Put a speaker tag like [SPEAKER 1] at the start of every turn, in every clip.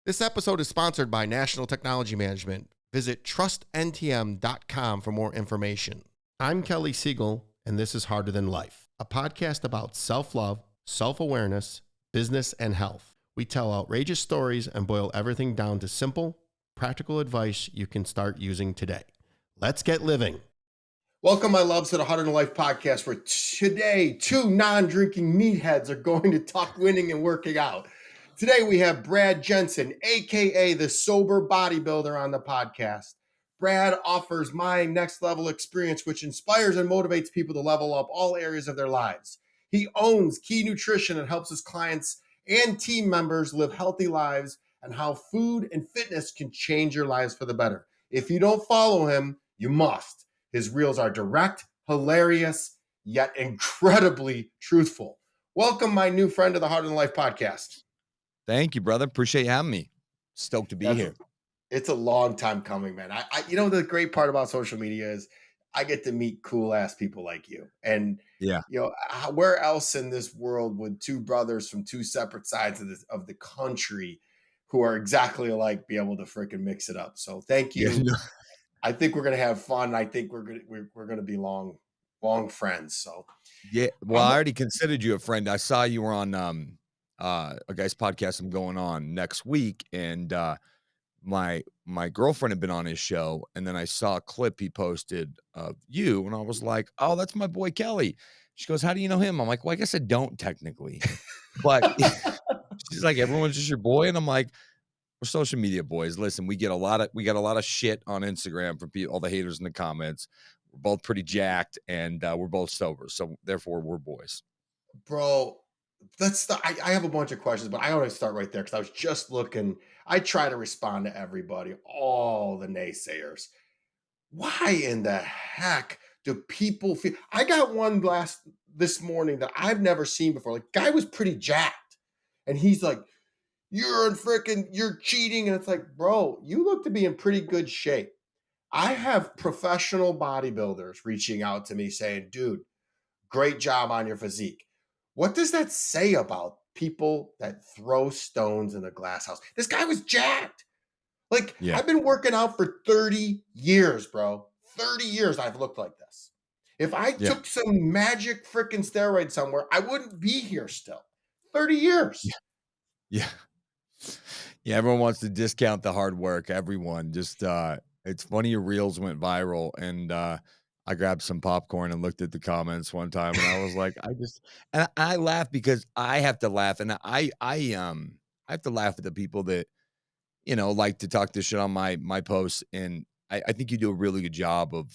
[SPEAKER 1] This episode is sponsored by National Technology Management. Visit trustntm.com for more information. I'm Kelly Siegel, and this is Harder Than Life, a podcast about self-love, self-awareness, business, and health. We tell outrageous stories and boil everything down to simple, practical advice you can start using today. Let's get living. Welcome, my loves, to the Harder Than Life podcast, where today two non-drinking meatheads are going to talk winning and working out. Today we have Brad Jensen, aka the Sober Bodybuilder, on the podcast. Brad offers my next level experience, which inspires and motivates people to level up all areas of their lives. He owns Key Nutrition and helps his clients and team members live healthy lives, and how food and fitness can change your lives for the better. If you don't follow him, you must. His reels are direct, hilarious, yet incredibly truthful. Welcome, my new friend to the Harder Than Life podcast.
[SPEAKER 2] Thank you, brother. Appreciate you having me. Stoked to be here.
[SPEAKER 1] It's a long time coming, man. The great part about social media is I get to meet cool ass people like you. And where else in this world would two brothers from two separate sides of the country who are exactly alike be able to freaking mix it up? So thank you.
[SPEAKER 2] Yeah.
[SPEAKER 1] I think we're gonna have fun. I think we're gonna be long friends. So
[SPEAKER 2] yeah. Well, I already considered you a friend. I saw you were on a guy's podcast I'm going on next week, and my girlfriend had been on his show, and then I saw a clip he posted of you, and I was like, oh, that's my boy Kelly. She goes, how do you know him? I'm like, well, I guess I don't technically, but she's like, everyone's just your boy, and I'm like, we're social media boys. Listen, we get a lot of shit on Instagram from all the haters in the comments. We're both pretty jacked, and we're both sober, so therefore we're boys.
[SPEAKER 1] Bro, I have a bunch of questions, but I want to start right there because I was just looking. I try to respond to everybody, all the naysayers. Why in the heck do people feel? I got one this morning that I've never seen before. Like, guy was pretty jacked, and he's like, you're cheating. And it's like, bro, you look to be in pretty good shape. I have professional bodybuilders reaching out to me saying, dude, great job on your physique. What does that say about people that throw stones in a glass house? This guy was jacked. Like,
[SPEAKER 2] Yeah.
[SPEAKER 1] I've been working out for 30 years, bro. 30 years I've looked like this. If I took some magic freaking steroid somewhere, I wouldn't be here still. 30 years.
[SPEAKER 2] Yeah. Yeah, everyone wants to discount the hard work. Everyone just it's funny your reels went viral, and I grabbed some popcorn and looked at the comments one time, and I was like, I laugh because I have to laugh, and I have to laugh at the people that like to talk this shit on my posts, and I think you do a really good job of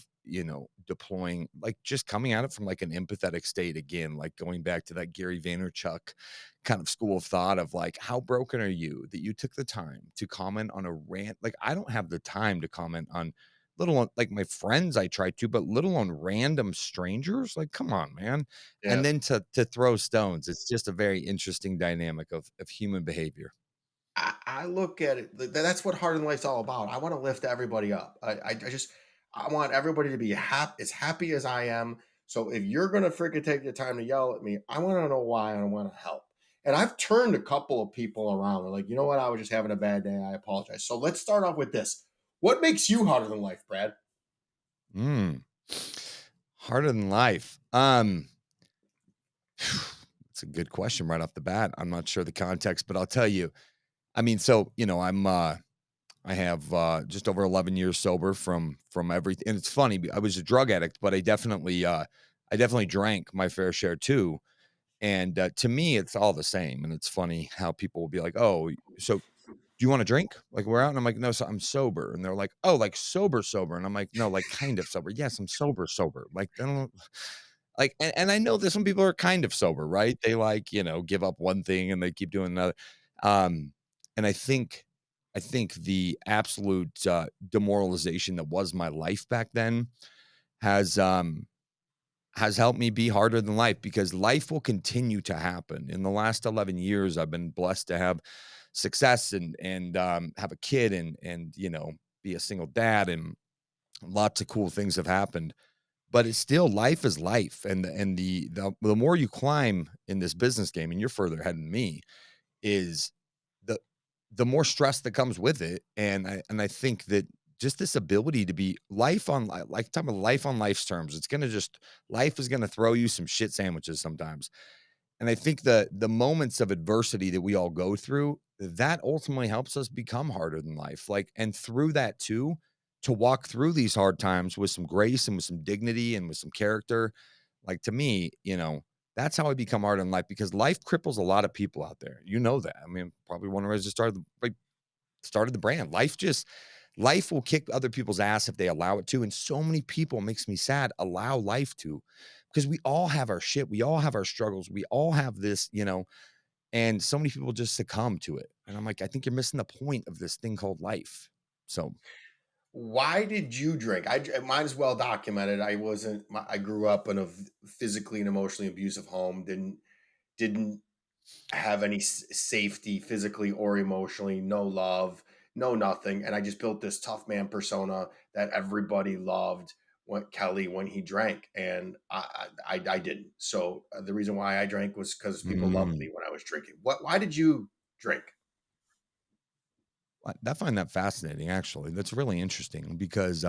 [SPEAKER 2] deploying, like, just coming at it from like an empathetic state again, like going back to that Gary Vaynerchuk kind of school of thought of like, how broken are you that you took the time to comment on a rant? Like, I don't have the time to comment on, little on like my friends I try to, but little on random strangers. Like, come on, man.
[SPEAKER 1] Yeah.
[SPEAKER 2] And then to throw stones, it's just a very interesting dynamic of human behavior.
[SPEAKER 1] I look at it. That's what Harder Than Life's all about. I want to lift everybody up. I want everybody to be as happy as I am. So if you're gonna freaking take the time to yell at me, I want to know why, and I want to help. And I've turned a couple of people around. They're like, you know what? I was just having a bad day. I apologize. So let's start off with this. What makes you harder than life, Brad?
[SPEAKER 2] Harder than life. It's a good question right off the bat. I'm not sure the context, but I'll tell you. I mean, so I have just over 11 years sober from everything. And it's funny, I was a drug addict, but I definitely drank my fair share too. And to me, it's all the same. And it's funny how people will be like, "Oh, so do you want to drink? Like, we're out." And I'm like, "No, so I'm sober." And they're like, "Oh, like sober." And I'm like, "No, like kind of sober." "Yes, I'm sober. Like, I don't like," and I know that some people are kind of sober, right? They like, give up one thing and they keep doing another. And I think the absolute demoralization that was my life back then has helped me be harder than life, because life will continue to happen. In the last 11 years, I've been blessed to have success and have a kid and be a single dad, and lots of cool things have happened. But it's still, life is life, and the more you climb in this business game, and you're further ahead than me, is the more stress that comes with it. And I think that just this ability to be life on like talking about life on life's terms, it's gonna just life is gonna throw you some shit sandwiches sometimes. And I think the moments of adversity that we all go through, that ultimately helps us become harder than life. Like, and through that too, to walk through these hard times with some grace and with some dignity and with some character. Like to me, that's how I become harder than life because life cripples a lot of people out there. You know that. I mean, probably one of the reasons I started the brand. Life will kick other people's ass if they allow it to. And so many people, makes me sad, allow life to, because we all have our shit. We all have our struggles. We all have this, and so many people just succumb to it. And I'm like, I think you're missing the point of this thing called life. So
[SPEAKER 1] Why did you drink? Mine is well documented. I wasn't. I grew up in a physically and emotionally abusive home. Didn't have any safety physically or emotionally. No love, no nothing. And I just built this tough man persona that everybody loved. When he drank, and I didn't. So the reason why I drank was because people loved
[SPEAKER 2] mm,
[SPEAKER 1] me when I was drinking. Why did you drink?
[SPEAKER 2] I find that fascinating, actually. That's really interesting because,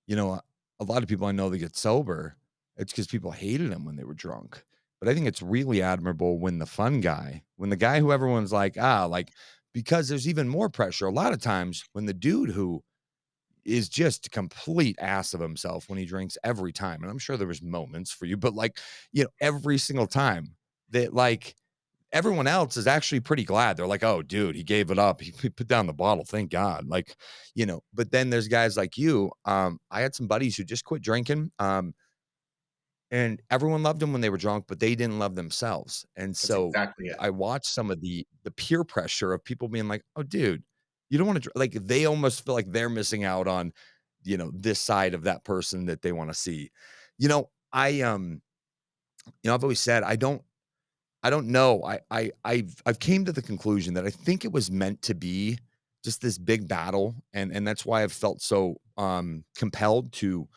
[SPEAKER 2] you know, a lot of people I know that get sober, it's because people hated them when they were drunk. But I think it's really admirable when when the guy who everyone's like, because there's even more pressure. A lot of times when the dude who is just a complete ass of himself when he drinks every time, and I'm sure there was moments for you, but like, every single time that like everyone else is actually pretty glad. They're like, "Oh, dude, he gave it up. He put down the bottle. Thank God." Like, but then there's guys like you. I had some buddies who just quit drinking. And everyone loved them when they were drunk, but they didn't love themselves. And
[SPEAKER 1] That's
[SPEAKER 2] so
[SPEAKER 1] exactly it.
[SPEAKER 2] I watched some of the peer pressure of people being like, "Oh, dude, you don't want to like." They almost feel like they're missing out on, this side of that person that they want to see. I've always said I don't know. I've came to the conclusion that I think it was meant to be just this big battle, and that's why I've felt so compelled to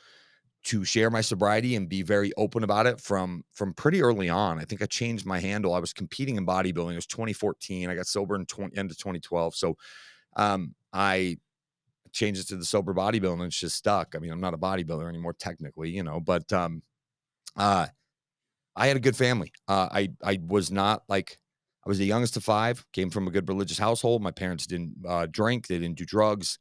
[SPEAKER 2] share my sobriety and be very open about it from pretty early on. I think I changed my handle. I was competing in bodybuilding. It was 2014. I got sober in end of 2012. So I changed it to the sober bodybuilder and it's just stuck. I mean, I'm not a bodybuilder anymore technically, but uh I had a good family. I was not like I was the youngest of five, came from a good religious household. My parents didn't drink, they didn't do drugs.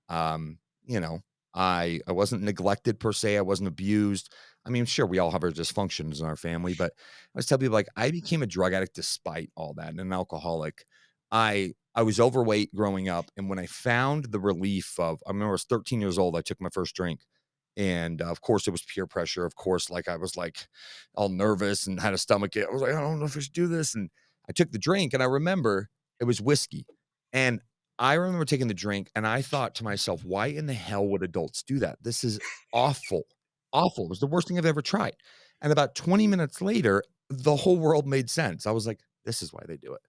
[SPEAKER 2] Um, you know, I wasn't neglected per se. I wasn't abused. I mean, sure, we all have our dysfunctions in our family, but I always tell people like I became a drug addict despite all that and an alcoholic. I was overweight growing up, and when I found the relief of, I remember I was 13 years old, I took my first drink, and of course it was peer pressure. Of course, like I was like all nervous and had a stomach ache. I was like, I don't know if I should do this, and I took the drink, and I remember it was whiskey, and I remember taking the drink and I thought to myself, why in the hell would adults do that? This is awful. Awful. It was the worst thing I've ever tried. And about 20 minutes later, the whole world made sense. I was like, this is why they do it.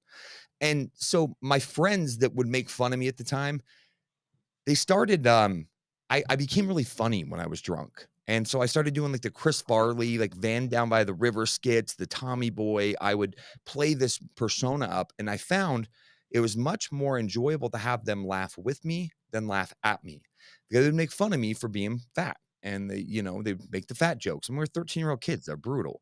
[SPEAKER 2] And so my friends that would make fun of me at the time, they started, I became really funny when I was drunk. And so I started doing like the Chris Farley, like Van Down by the River skits, the Tommy Boy. I would play this persona up, and I found it was much more enjoyable to have them laugh with me than laugh at me. Because they would make fun of me for being fat. And they'd make the fat jokes. And we're 13-year-old kids, they're brutal.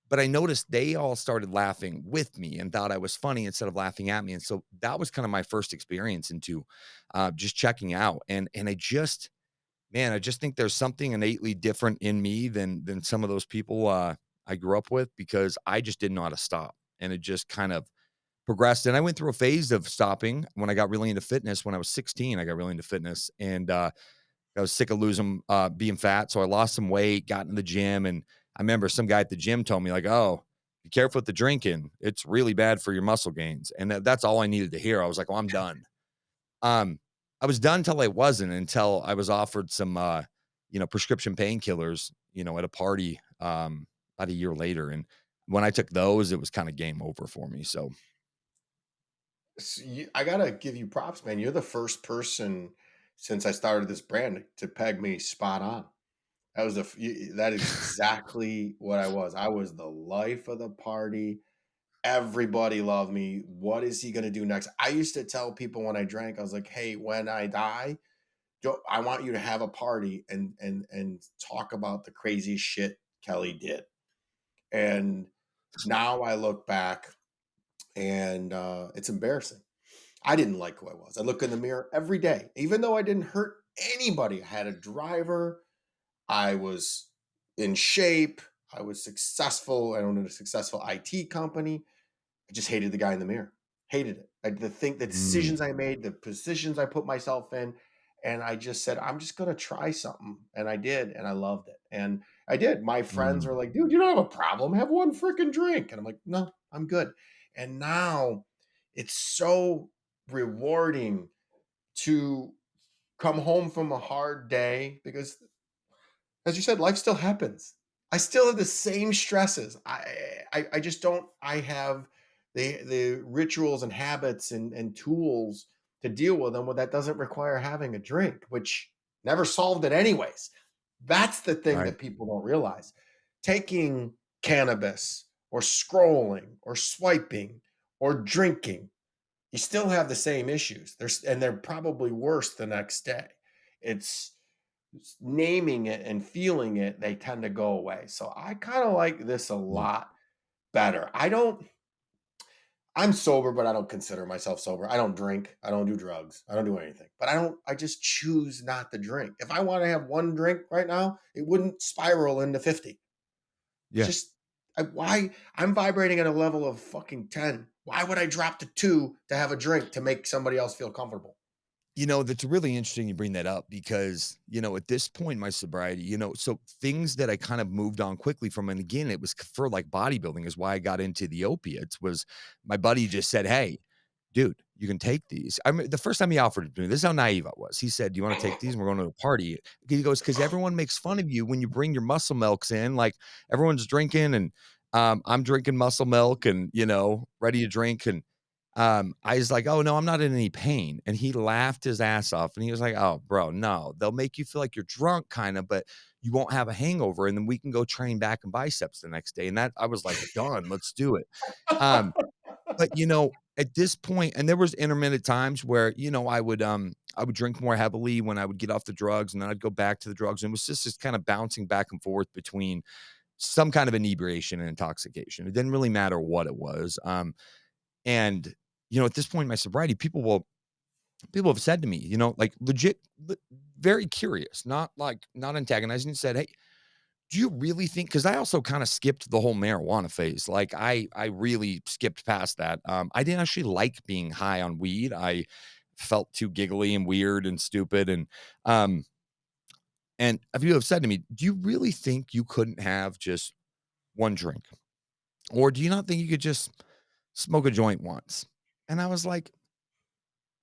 [SPEAKER 2] But I noticed they all started laughing with me and thought I was funny instead of laughing at me. And so that was kind of my first experience into just checking out. And I just think there's something innately different in me than some of those people I grew up with because I just didn't know how to stop. And it just kind of progressed. And I went through a phase of stopping when I got really into fitness. When I was 16, I got really into fitness. And I was sick of losing, being fat. So I lost some weight, got in the gym. And I remember some guy at the gym told me, like, oh, be careful with the drinking. It's really bad for your muscle gains. And that's all I needed to hear. I was like, well, I'm done. Um, I was done till I wasn't until I was offered some, prescription painkillers, at a party about a year later. And when I took those, it was kind of game over for me. So
[SPEAKER 1] I gotta give you props, man. You're the first person since I started this brand to peg me spot on. That is exactly what I was. I was the life of the party. everybody loved me. What is he going to do next? I used to tell people when I drank, I was like, hey, when I die, I want you to have a party and talk about the crazy shit Kelly did. And now I look back and it's embarrassing. I didn't like who I was. I look in the mirror every day, even though I didn't hurt anybody. I had a driver. I was in shape. I was successful. I owned a successful IT company. I just hated the guy in the mirror. Hated it. The
[SPEAKER 2] Mm,
[SPEAKER 1] decisions I made, the positions I put myself in, and I just said, I'm just gonna try something. And I did, and I loved it. And I did. My friends
[SPEAKER 2] mm,
[SPEAKER 1] were like, dude, you don't have a problem. Have one freaking drink. And I'm like, no, I'm good. And now it's so rewarding to come home from a hard day because, as you said, life still happens. I still have the same stresses. I just don't. I have the rituals and habits and tools to deal with them. Well, that doesn't require having a drink, which never solved it anyways. That's the thing
[SPEAKER 2] right.
[SPEAKER 1] that people don't realize. Taking cannabis or scrolling or swiping or drinking, you still have the same issues. They're probably worse the next day. It's naming it and feeling it, they tend to go away. So I kind of like this a
[SPEAKER 2] Yeah.
[SPEAKER 1] lot better. I'm sober, but I don't consider myself sober. I don't drink. I don't do drugs. I don't do anything. But I just choose not to drink. If I want to have one drink right now, it wouldn't spiral into 50. It's
[SPEAKER 2] Yeah.
[SPEAKER 1] just why I'm vibrating at a level of fucking 10. Why would I drop to 2 to have a drink to make somebody else feel comfortable?
[SPEAKER 2] That's really interesting you bring that up because, at this point in my sobriety, so things that I kind of moved on quickly from, and again, it was for like bodybuilding is why I got into the opiates was my buddy just said, hey, dude, you can take these. I mean, the first time he offered it to me, this is how naive I was. He said, do you want to take these? And we're going to a party. He goes, because everyone makes fun of you when you bring your muscle milks in, like everyone's drinking and I'm drinking muscle milk and, ready to drink. And I was like, "Oh, no, I'm not in any pain." And he laughed his ass off, and he was like, "Oh, bro, no. They'll make you feel like you're drunk kinda, but you won't have a hangover, and then we can go train back and biceps the next day." And that I was like, "Done, let's do it." Um, but, at this point and there was intermittent times where, I would drink more heavily when I would get off the drugs, and then I'd go back to the drugs, and it was just this kinda bouncing back and forth between some kind of inebriation and intoxication. It didn't really matter what it was, and, at this point in my sobriety, people have said to me, like legit, very curious, not antagonizing, said, "Hey, do you really think?" Because I also kind of skipped the whole marijuana phase. Like I really skipped past that. I didn't actually like being high on weed. I felt too giggly and weird and stupid. Um, and a few have said to me, "Do you really think you couldn't have just one drink, or do you not think you could just smoke a joint once?" And I was like,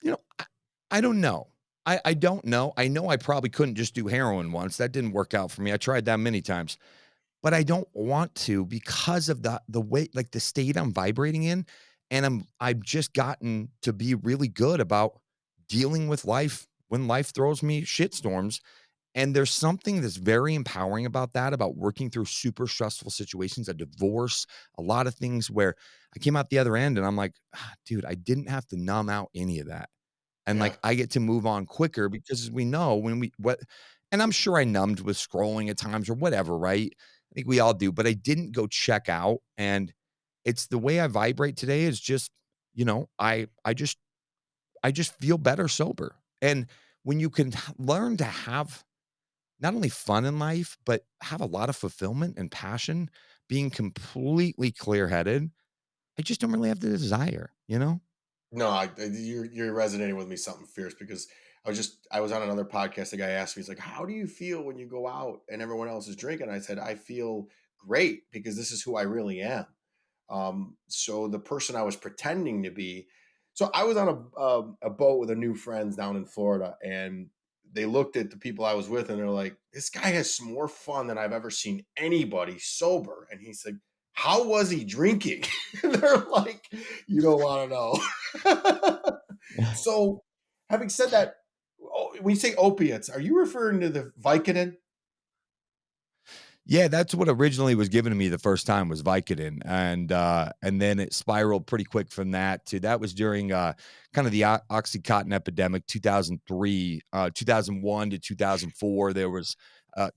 [SPEAKER 2] You know, I don't know. I don't know. I know I probably couldn't just do heroin once. That didn't work out for me. I tried that many times, but I don't want to because of the way like the state I'm vibrating in, and I've just gotten to be really good about dealing with life when life throws me shitstorms. And there's something that's very empowering about that, about working through super stressful situations, a divorce, a lot of things where I came out the other end and I'm like, dude, I didn't have to numb out any of that. And,
[SPEAKER 1] Yeah.
[SPEAKER 2] like, I get to move on quicker because as we know when we what and I'm sure I numbed with scrolling at times or whatever, right? I think we all do, but I didn't go check out, and it's the way I vibrate today is just, I just feel better sober, and when you can learn to have not only fun in life, but have a lot of fulfillment and passion, being completely clear-headed, I just don't really have the desire, you know?
[SPEAKER 1] No, you're resonating with me something fierce because I was on another podcast. The guy asked me, he's like, "How do you feel when you go out and everyone else is drinking?" I said, "I feel great because this is who I really am." So the person I was pretending to be, so I was on a boat with a new friends down in Florida, and they looked at the people I was with, and they're like, "This guy has some more fun than I've ever seen anybody sober." And he's like, "How was he drinking?" And they're like, "You don't want to know." So, having said that, when you say opiates, are you referring to the Vicodin?
[SPEAKER 2] Yeah, that's what originally was given to me the first time was Vicodin, and then it spiraled pretty quick from that to that was during, kind of the Oxycontin epidemic, 2003, 2001 to 2004. There was,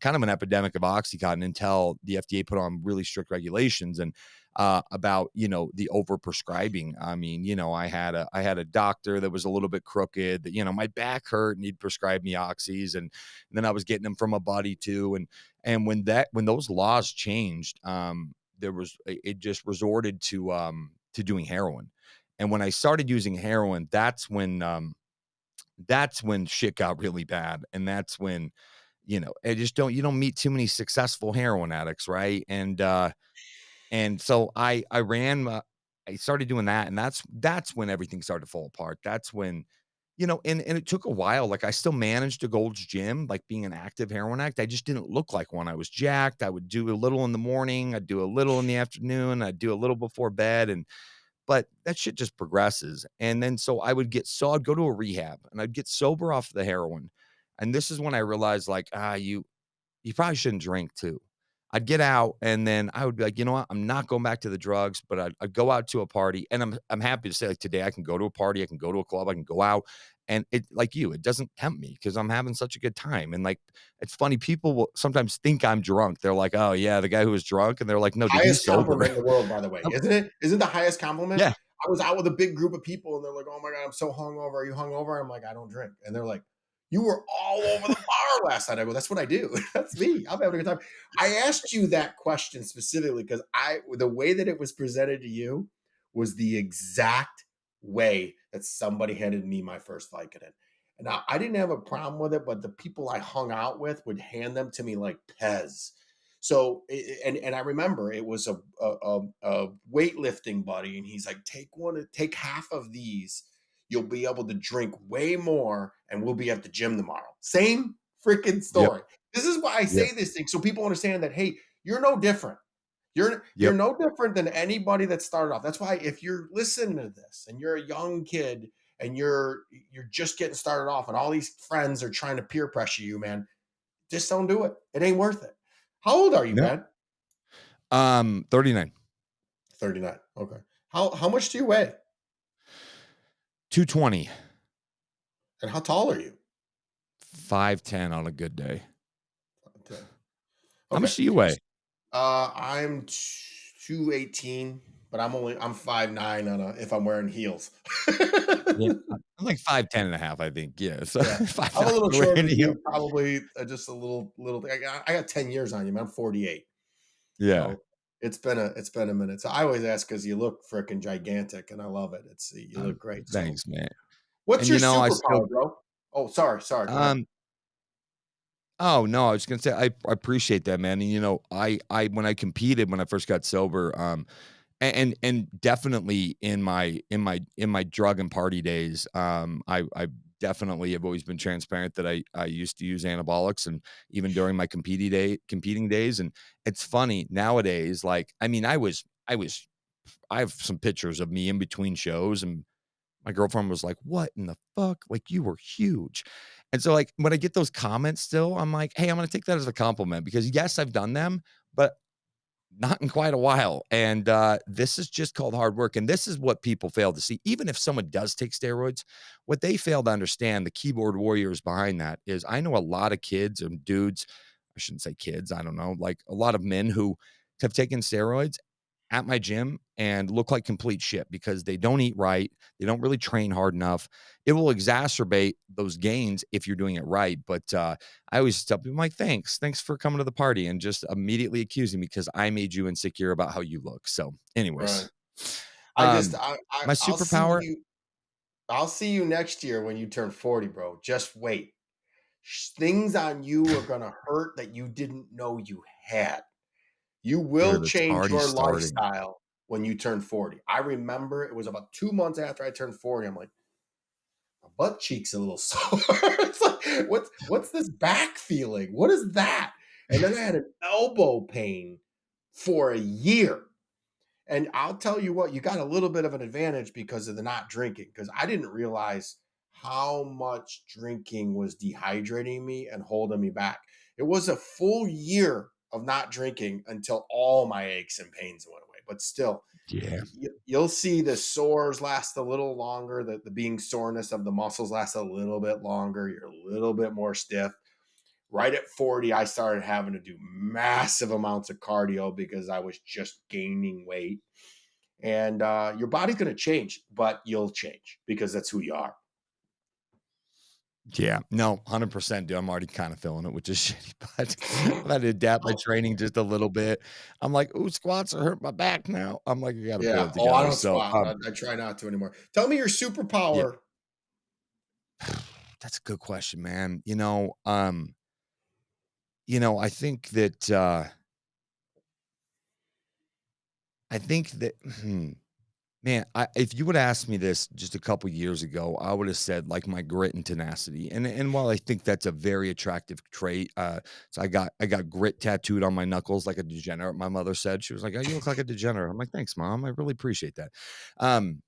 [SPEAKER 2] kind of an epidemic of Oxycontin until the FDA put on really strict regulations and, about, the overprescribing. I mean, I had a doctor that was a little bit crooked that, my back hurt and he'd prescribe me oxys, and then I was getting them from a buddy too, and when those laws changed, it just resorted to doing heroin. And when I started using heroin, that's when shit got really bad. And that's when, I just don't you don't meet too many successful heroin addicts, right? And so I started doing that, and that's when everything started to fall apart. That's when, and it took a while. Like I still managed to Gold's Gym, like being an active heroin addict. I just didn't look like one. I was jacked. I would do a little in the morning, I'd do a little in the afternoon, I'd do a little before bed, but that shit just progresses. And then so I'd go to a rehab and I'd get sober off the heroin. And this is when I realized like, you probably shouldn't drink too. I'd get out and then I would be like, you know what? I'm not going back to the drugs, but I'd go out to a party, and I'm happy to say like today I can go to a party, I can go to a club, I can go out, and it like you, it doesn't tempt me because I'm having such a good time. And like it's funny, people will sometimes think I'm drunk. They're like, oh yeah, the guy who was drunk, and they're like, no, dude, he's
[SPEAKER 1] Highest
[SPEAKER 2] sober.
[SPEAKER 1] compliment in the world, by the way, isn't it? Isn't the highest compliment?
[SPEAKER 2] Yeah,
[SPEAKER 1] I was out with a big group of people, and they're like, "Oh my god, I'm so hungover. Are you hungover?" I'm like, "I don't drink," and they're like, "You were all over the bar last night." I go, "That's what I do. That's me. I'm having a good time." I asked you that question specifically because the way that it was presented to you was the exact way that somebody handed me my first Vicodin. And I didn't have a problem with it, but the people I hung out with would hand them to me like Pez. So, and I remember it was a weightlifting buddy, and he's like, take half of these. You'll be able to drink way more, and we'll be at the gym tomorrow. Same freaking
[SPEAKER 2] yep,
[SPEAKER 1] story. This is why I
[SPEAKER 2] yep,
[SPEAKER 1] say this thing so people understand that hey, you're no different. You're
[SPEAKER 2] yep.
[SPEAKER 1] no different than anybody that started off. That's why if you're listening to this and you're a young kid and you're just getting started off, and all these friends are trying to peer pressure you, man, just don't do it. It ain't worth it. How old are you,
[SPEAKER 2] No,
[SPEAKER 1] Brad?
[SPEAKER 2] 39,
[SPEAKER 1] 39. Okay. How much do you weigh?
[SPEAKER 2] 220,
[SPEAKER 1] And how tall are you?
[SPEAKER 2] 5'10" on a good day.
[SPEAKER 1] 10.
[SPEAKER 2] How
[SPEAKER 1] Okay.
[SPEAKER 2] much do you weigh?
[SPEAKER 1] I'm 218, but I'm 5'9" on a if I'm wearing heels.
[SPEAKER 2] Yeah, I'm like 5'10" and a half, I think. Yeah, so
[SPEAKER 1] Yeah. I'm a
[SPEAKER 2] 5'9"
[SPEAKER 1] little
[SPEAKER 2] for
[SPEAKER 1] shorter
[SPEAKER 2] wearing
[SPEAKER 1] than
[SPEAKER 2] heels.
[SPEAKER 1] you, probably just a little thing. I got 10 years on you, man. I'm 48.
[SPEAKER 2] Yeah.
[SPEAKER 1] So it's been a minute. So I always ask because you look freaking gigantic and I love it. You look great. So
[SPEAKER 2] Thanks, man.
[SPEAKER 1] what's
[SPEAKER 2] And,
[SPEAKER 1] your
[SPEAKER 2] I still
[SPEAKER 1] superpower, bro? Oh, sorry. Go ahead.
[SPEAKER 2] um oh, no, I was gonna say I appreciate that, man, and, I when I competed when I first got sober, and definitely in my drug and party days, I definitely have always been transparent that I used to use anabolics, and even during my competing days, and it's funny nowadays, like, I mean, I have some pictures of me in between shows, and my girlfriend was like, "What in the fuck? Like, you were huge." And so, like, when I get those comments still, I'm like, "Hey, I'm gonna take that as a compliment because, yes, I've done them, but not in quite a while." And, this is just called hard work, and this is what people fail to see. Even if someone does take steroids, what they fail to understand, the keyboard warriors behind that is I know a lot of kids and dudes, I shouldn't say kids, I don't know, like, a lot of men who have taken steroids at my gym and look like complete shit because they don't eat right. They don't really train hard enough. It will exacerbate those gains if you're doing it right. But I always tell people, I'm like, thanks for coming to the party and just immediately accusing me because I made you insecure about how you look. So,
[SPEAKER 1] Right.
[SPEAKER 2] anyways,
[SPEAKER 1] I just
[SPEAKER 2] um, my
[SPEAKER 1] I'll see
[SPEAKER 2] superpower,
[SPEAKER 1] you I'll see you next year when you turn 40, bro. Just wait. Things on you are gonna hurt that you didn't know you had. You will
[SPEAKER 2] dude, it's
[SPEAKER 1] change
[SPEAKER 2] already
[SPEAKER 1] your
[SPEAKER 2] starting.
[SPEAKER 1] lifestyle when you turn 40. I remember it was about 2 months after I turned 40. I'm like, my butt cheeks a little sore. It's like, what's this back feeling? What is that? And then I had an elbow pain for a year. And I'll tell you what, you got a little bit of an advantage because of the not drinking. Because I didn't realize how much drinking was dehydrating me and holding me back. It was a full year of not drinking until all my aches and pains went away. But still,
[SPEAKER 2] Yeah.
[SPEAKER 1] you'll see the sores last a little longer, the being soreness of the muscles lasts a little bit longer. You're a little bit more stiff. Right at 40, I started having to do massive amounts of cardio because I was just gaining weight. And your body's going to change, but you'll change because that's who you are.
[SPEAKER 2] Yeah. No, 100%, dude. I'm already kind of feeling it, which is shitty, but I've had to adapt my training just a little bit. I'm like, "Ooh, squats are hurting my back now." I'm like, "I gotta pull
[SPEAKER 1] Yeah.
[SPEAKER 2] it
[SPEAKER 1] Oh, I
[SPEAKER 2] together."
[SPEAKER 1] don't
[SPEAKER 2] So,
[SPEAKER 1] squat. I try not to anymore. Tell me your
[SPEAKER 2] yeah,
[SPEAKER 1] superpower.
[SPEAKER 2] that's a good question, man. I think that, hmm, man, if you would ask me this just a couple years ago, I would have said like my grit and tenacity. And while I think that's a very attractive trait, so I got grit tattooed on my knuckles like a degenerate. My mother said she was like, "Oh, you look like a degenerate." I'm like, "Thanks, mom. I really appreciate that." Um,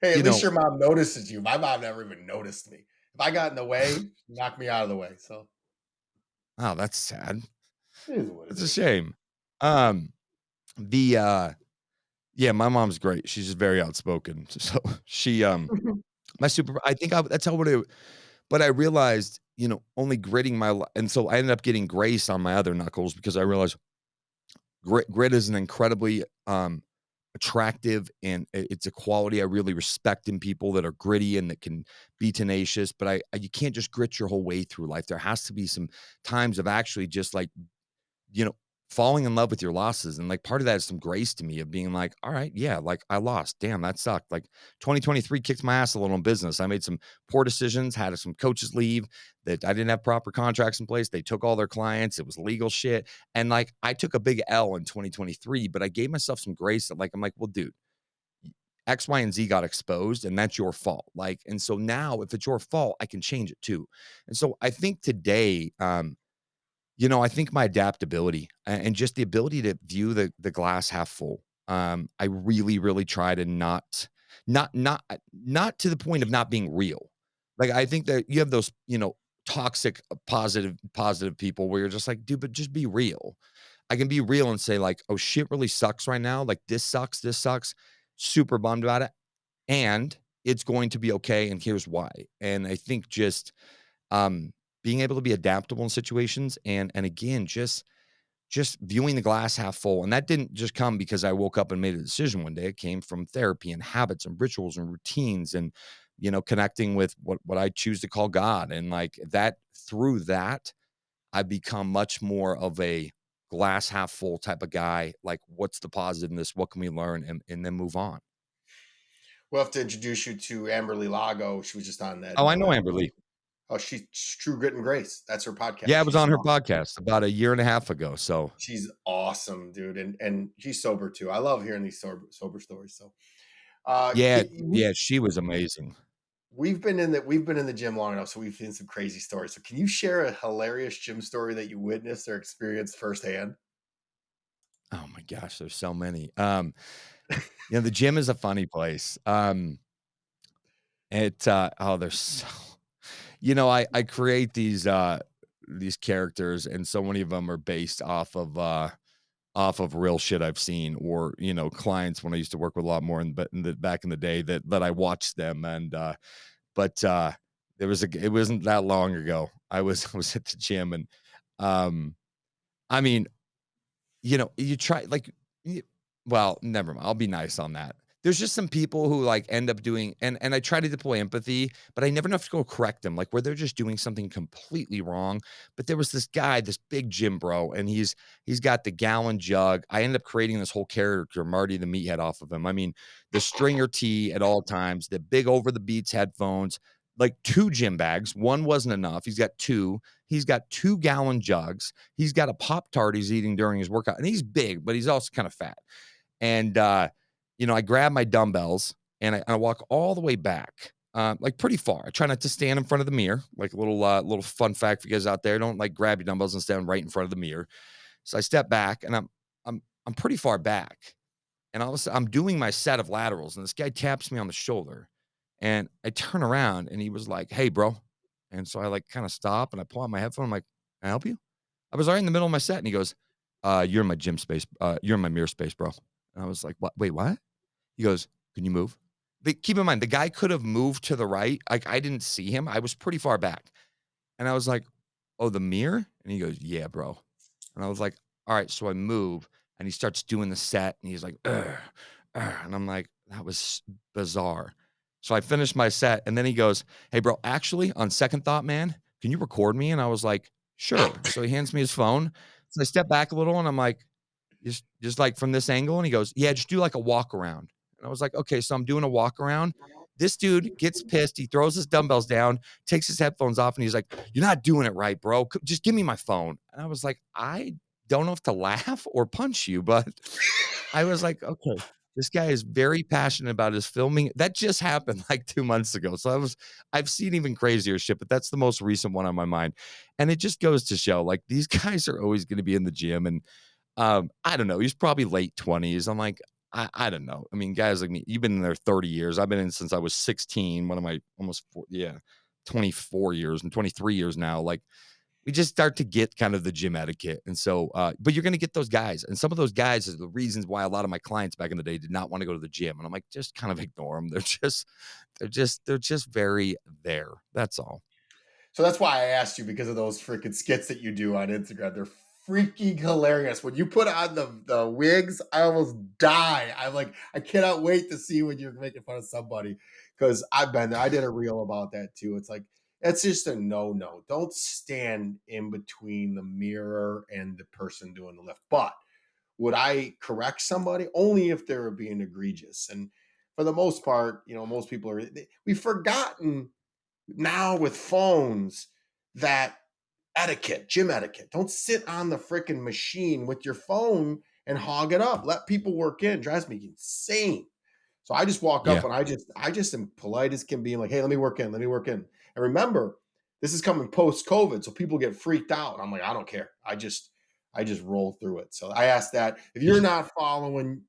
[SPEAKER 1] Hey, at
[SPEAKER 2] you
[SPEAKER 1] least
[SPEAKER 2] know,
[SPEAKER 1] your mom notices you. My mom never even noticed me. If I got in the way, knock me out of the way. So
[SPEAKER 2] oh, that's sad.
[SPEAKER 1] it is what it
[SPEAKER 2] That's a
[SPEAKER 1] is.
[SPEAKER 2] shame. Um, the Yeah, my mom's great. She's just very outspoken. So my super. I think that's how would it. But I realized, only gritting and so I ended up getting grace on my other knuckles because I realized grit is an incredibly, attractive and it's a quality I really respect in people that are gritty and that can be tenacious, but you can't just grit your whole way through life. There has to be some times of actually just, like, you know, falling in love with your losses, and, like, part of that is some grace to me of being like, "All right, yeah, like, I lost. Damn, that sucked." Like, 2023 kicked my ass a little in business. I made some poor decisions, had some coaches leave, that I didn't have proper contracts in place. They took all their clients. It was legal shit, and, like, I took a big L in 2023, but I gave myself some grace that, like, I'm like, "Well, dude, X, Y, and Z got exposed, and that's your fault." Like, and so now if it's your fault, I can change it too. And so I think today, I think my adaptability and just the ability to view the glass half full. I really, really try to not to the point of not being real. Like, I think that you have those, toxic, positive people where you're just like, dude, but just be real. I can be real and say like, oh shit, really sucks right now. Like this sucks. This sucks. Super bummed about it, and it's going to be okay. And here's why. And I think just um, being able to be adaptable in situations and again, just viewing the glass half full. And that didn't just come because I woke up and made a decision one day. It came from therapy and habits and rituals and routines and, connecting with what I choose to call God. And like that, through that, I've become much more of a glass half full type of guy. Like, what's the positive in this? What can we learn? And then move on.
[SPEAKER 1] We'll have to introduce you to Amberly Lago. She was just on
[SPEAKER 2] Oh, I know
[SPEAKER 1] that.
[SPEAKER 2] Amber Lee.
[SPEAKER 1] Oh, she's True Grit and Grace. That's her podcast.
[SPEAKER 2] Yeah, I was
[SPEAKER 1] She's
[SPEAKER 2] on her
[SPEAKER 1] awesome.
[SPEAKER 2] podcast about a year and a half ago. So
[SPEAKER 1] She's awesome, dude, and she's sober too. I love hearing these sober stories. So,
[SPEAKER 2] yeah, yeah, she was amazing.
[SPEAKER 1] we've been in the gym long enough, so we've seen some crazy stories. So, can you share a hilarious gym story that you witnessed or experienced firsthand?
[SPEAKER 2] Oh my gosh, there's so many. The gym is a funny place. There's so I create these characters, and so many of them are based off of real shit I've seen, or clients when I used to work with a lot more in the back in the day that I watched them. And but it wasn't that long ago. I was I was at the gym, and um I mean, you try like y well, never mind, I'll be nice on that. There's just some people who, like, end up doing, and I try to deploy empathy, but I never know if to go correct them, like, where they're just doing something completely wrong. But there was this guy, this big gym bro, and he's got the gallon jug. I ended up creating this whole character, Marty the meathead, off of him. I mean, the stringer tee at all times, the big over the beats headphones, like 2 gym bags. One wasn't enough. He's got 2. He's got 2-gallon jugs. He's got a Pop-Tart he's eating during his workout, and he's big, but he's also kind of fat. And, I grab my dumbbells and I walk all the way back, like pretty far. I try not to stand in front of the mirror. Like a little fun fact for you guys out there: don't like grab your dumbbells and stand right in front of the mirror. So I step back and I'm pretty far back, and all of a sudden I'm doing my set of laterals, and this guy taps me on the shoulder, and I turn around and he was like, "Hey, bro," and so I like kind of stop and I pull out my headphone. I'm like, "Can I help you?" I was already in the middle of my set, and he goes, you're in my gym space. You're in my mirror space, bro." And I was like, "What? Wait, what?" He goes, "Can you move?" Keep in mind, the guy could have moved to the right. Like, I didn't see him. I was pretty far back. And I was like, "Oh, the mirror?" And he goes, "Yeah, bro." And I was like, "All right." So I move, and he starts doing the set, and he's like, "Ugh, ugh," and I'm like, "That was bizarre." So I finished my set, and then he goes, "Hey, bro, actually, on second thought, man, can you record me?" And I was like, "Sure." So he hands me his phone. So I step back a little, and I'm like, just like from this angle, and he goes, "Yeah, just do like a walk around." And I was like, "Okay." So I'm doing a walk around. This dude gets pissed. He throws his dumbbells down, takes his headphones off, and he's like, "You're not doing it right, bro. Just give me my phone." And I was like, I don't know if to laugh or punch you, but I was like, okay, this guy is very passionate about his filming. That just happened like 2 months ago. So I've seen even crazier shit, but that's the most recent one on my mind. And it just goes to show like these guys are always going to be in the gym. And I don't know. He's probably late 20s. I'm like, I don't know. I mean, guys like me, you've been in there 30 years. I've been in since I was 16. One of my almost 24 years and 23 years now. Like, we just start to get kind of the gym etiquette. And so, but you're going to get those guys. And some of those guys are the reasons why a lot of my clients back in the day did not want to go to the gym. And I'm like, just kind of ignore them. They're just very there. That's all.
[SPEAKER 1] So that's why I asked you, because of those freaking skits that you do on Instagram. They're freaking hilarious. When you put on the wigs, I almost die. I'm like, I cannot wait to see when you're making fun of somebody, because I've been there. I did a reel about that too. It's like, it's just a no. Don't stand in between the mirror and the person doing the lift. But would I correct somebody? Only if they were being egregious. And for the most part, most people we've forgotten now with phones that etiquette, gym etiquette. Don't sit on the freaking machine with your phone and hog it up. Let people work in. Drives me insane. So I just walk up
[SPEAKER 2] Yeah.
[SPEAKER 1] and I just am polite as can be. I'm like, hey, let me work in. Let me work in. And remember, this is coming post COVID, so people get freaked out. I'm like, I don't care. I just roll through it. So I asked that. If you're not following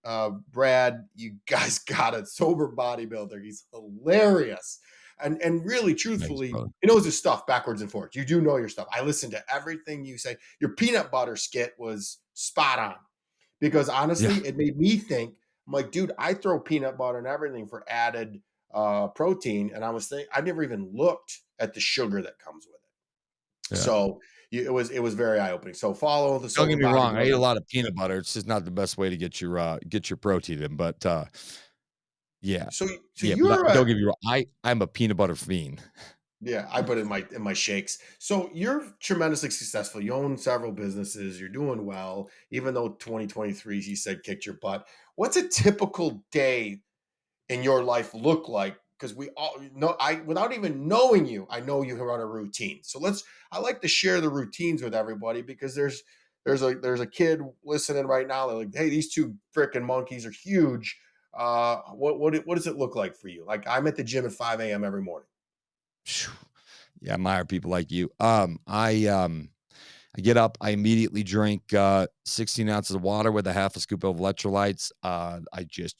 [SPEAKER 1] Brad, you guys got it. Sober Bodybuilder. He's hilarious. And really,
[SPEAKER 2] Thanks,
[SPEAKER 1] truthfully,
[SPEAKER 2] brother.
[SPEAKER 1] he knows his stuff backwards and forwards. You do know your stuff. I listened to everything you say. Your peanut butter skit was spot on, because
[SPEAKER 2] Yeah.
[SPEAKER 1] honestly, it made me think. I'm like, dude, I throw peanut butter and everything for added protein, and I was thinking, I never even looked at the sugar that comes with it.
[SPEAKER 2] Yeah.
[SPEAKER 1] So it was very eye opening. So follow the
[SPEAKER 2] Don't
[SPEAKER 1] Sober
[SPEAKER 2] get me wrong. I eat a
[SPEAKER 1] Bodybuilder.
[SPEAKER 2] lot of peanut butter. It's just not the best way to get your protein in. But yeah.
[SPEAKER 1] So
[SPEAKER 2] Yeah. But
[SPEAKER 1] you're
[SPEAKER 2] don't get me wrong. I'm a peanut butter fiend.
[SPEAKER 1] yeah, I put it in my shakes. So you're tremendously successful. You own several businesses. You're doing well, even though 2023, you said, kicked your butt. What's a typical day in your life look like? Because we all know, I without even knowing you, I know you run a routine. So I like to share the routines with everybody, because there's a kid listening right now. They're like, hey, these two freaking monkeys are huge. What does it look like for you? Like, I'm at the gym at 5 a.m. every morning.
[SPEAKER 2] Phew. Yeah, I admire people like you. I get up, I immediately drink 16 ounces of water with a half a scoop of electrolytes.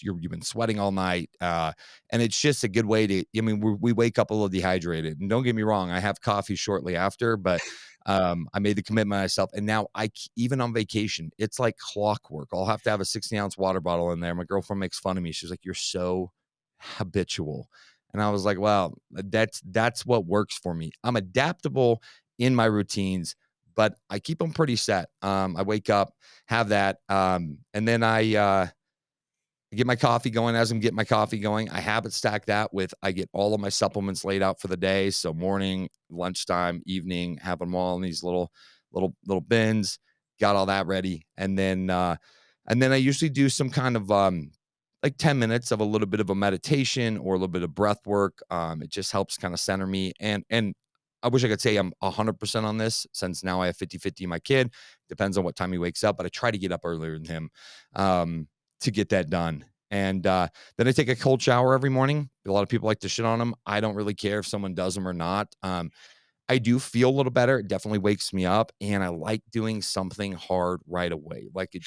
[SPEAKER 2] You've been sweating all night, and it's just a good way to. I mean, we wake up a little dehydrated, and don't get me wrong, I have coffee shortly after, but I made the commitment myself, and now even on vacation, it's like clockwork. I'll have to have a 16-ounce water bottle in there. My girlfriend makes fun of me. She's like, "You're so habitual." And I was like, "Wow, that's what works for me. I'm adaptable in my routines, but I keep them pretty set." I wake up, have that, and then I get my coffee going. As I'm getting my coffee going, I habit stack that with I get all of my supplements laid out for the day. So morning, lunchtime, evening, have them all in these little bins. Got all that ready, and then I usually do some kind of like 10 minutes of a little bit of a meditation or a little bit of breath work. It just helps kind of center me. And I wish I could say I'm 100% on this, since now I have 50-50 in my kid. Depends on what time he wakes up, but I try to get up earlier than him to get that done. And then I take a cold shower every morning. A lot of people like to shit on them. I don't really care if someone does them or not. I do feel a little better. It definitely wakes me up, and I like doing something hard right away. Like, it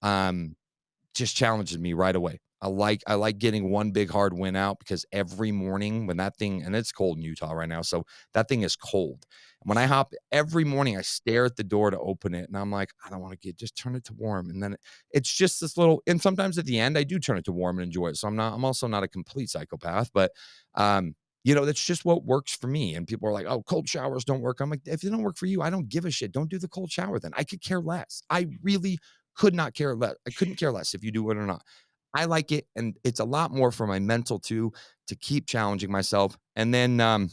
[SPEAKER 2] um, just challenges me right away. I like getting one big hard win out because every morning when that thing, and it's cold in Utah right now, so that thing is cold. When I hop every morning, I stare at the door to open it, and I'm like, I don't want to just turn it to warm. And then it's just this little, and sometimes at the end I do turn it to warm and enjoy it. So I'm also not a complete psychopath, but that's just what works for me. And people are like, oh, cold showers don't work. I'm like, if they don't work for you, I don't give a shit. Don't do the cold shower then. I could care less. I really could not care less. I couldn't care less if you do it or not. I like it, and it's a lot more for my mental too, to keep challenging myself. And then I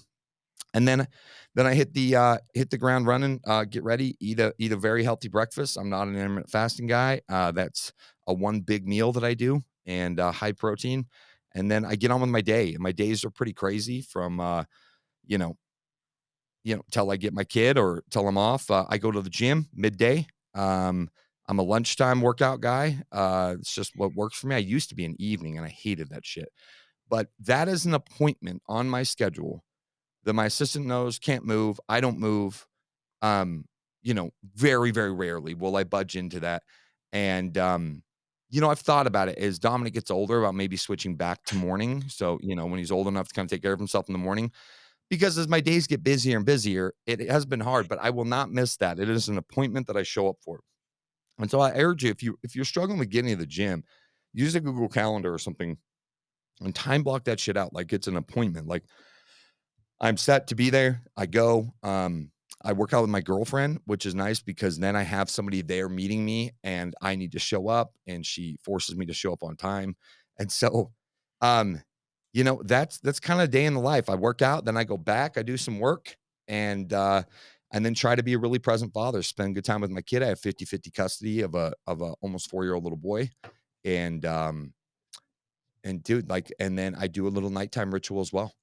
[SPEAKER 2] hit the ground running, get ready, eat a very healthy breakfast. I'm not an intermittent fasting guy. That's a one big meal that I do, and high protein. And then I get on with my day. And my days are pretty crazy from you know, till I get my kid or till I'm off. I go to the gym midday. I'm a lunchtime workout guy. It's just what works for me. I used to be an evening and I hated that shit. But that is an appointment on my schedule that my assistant knows, can't move. I don't move. Um, very, very rarely will I budge into that. And I've thought about it as Dominic gets older about maybe switching back to morning. So, when he's old enough to kind of take care of himself in the morning, because as my days get busier and busier, it has been hard, but I will not miss that. It is an appointment that I show up for. And so I urge you, if you're struggling with getting to the gym, use a Google Calendar or something and time block that shit out like it's an appointment. Like, I'm set to be there. I go. I work out with my girlfriend, which is nice because then I have somebody there meeting me and I need to show up and she forces me to show up on time. And so, um, that's kind of day in the life. I work out, then I go back, I do some work, and then try to be a really present father, spend good time with my kid. I have 50-50 custody of a almost 4-year-old little boy. And and dude, like, and then I do a little nighttime ritual as well.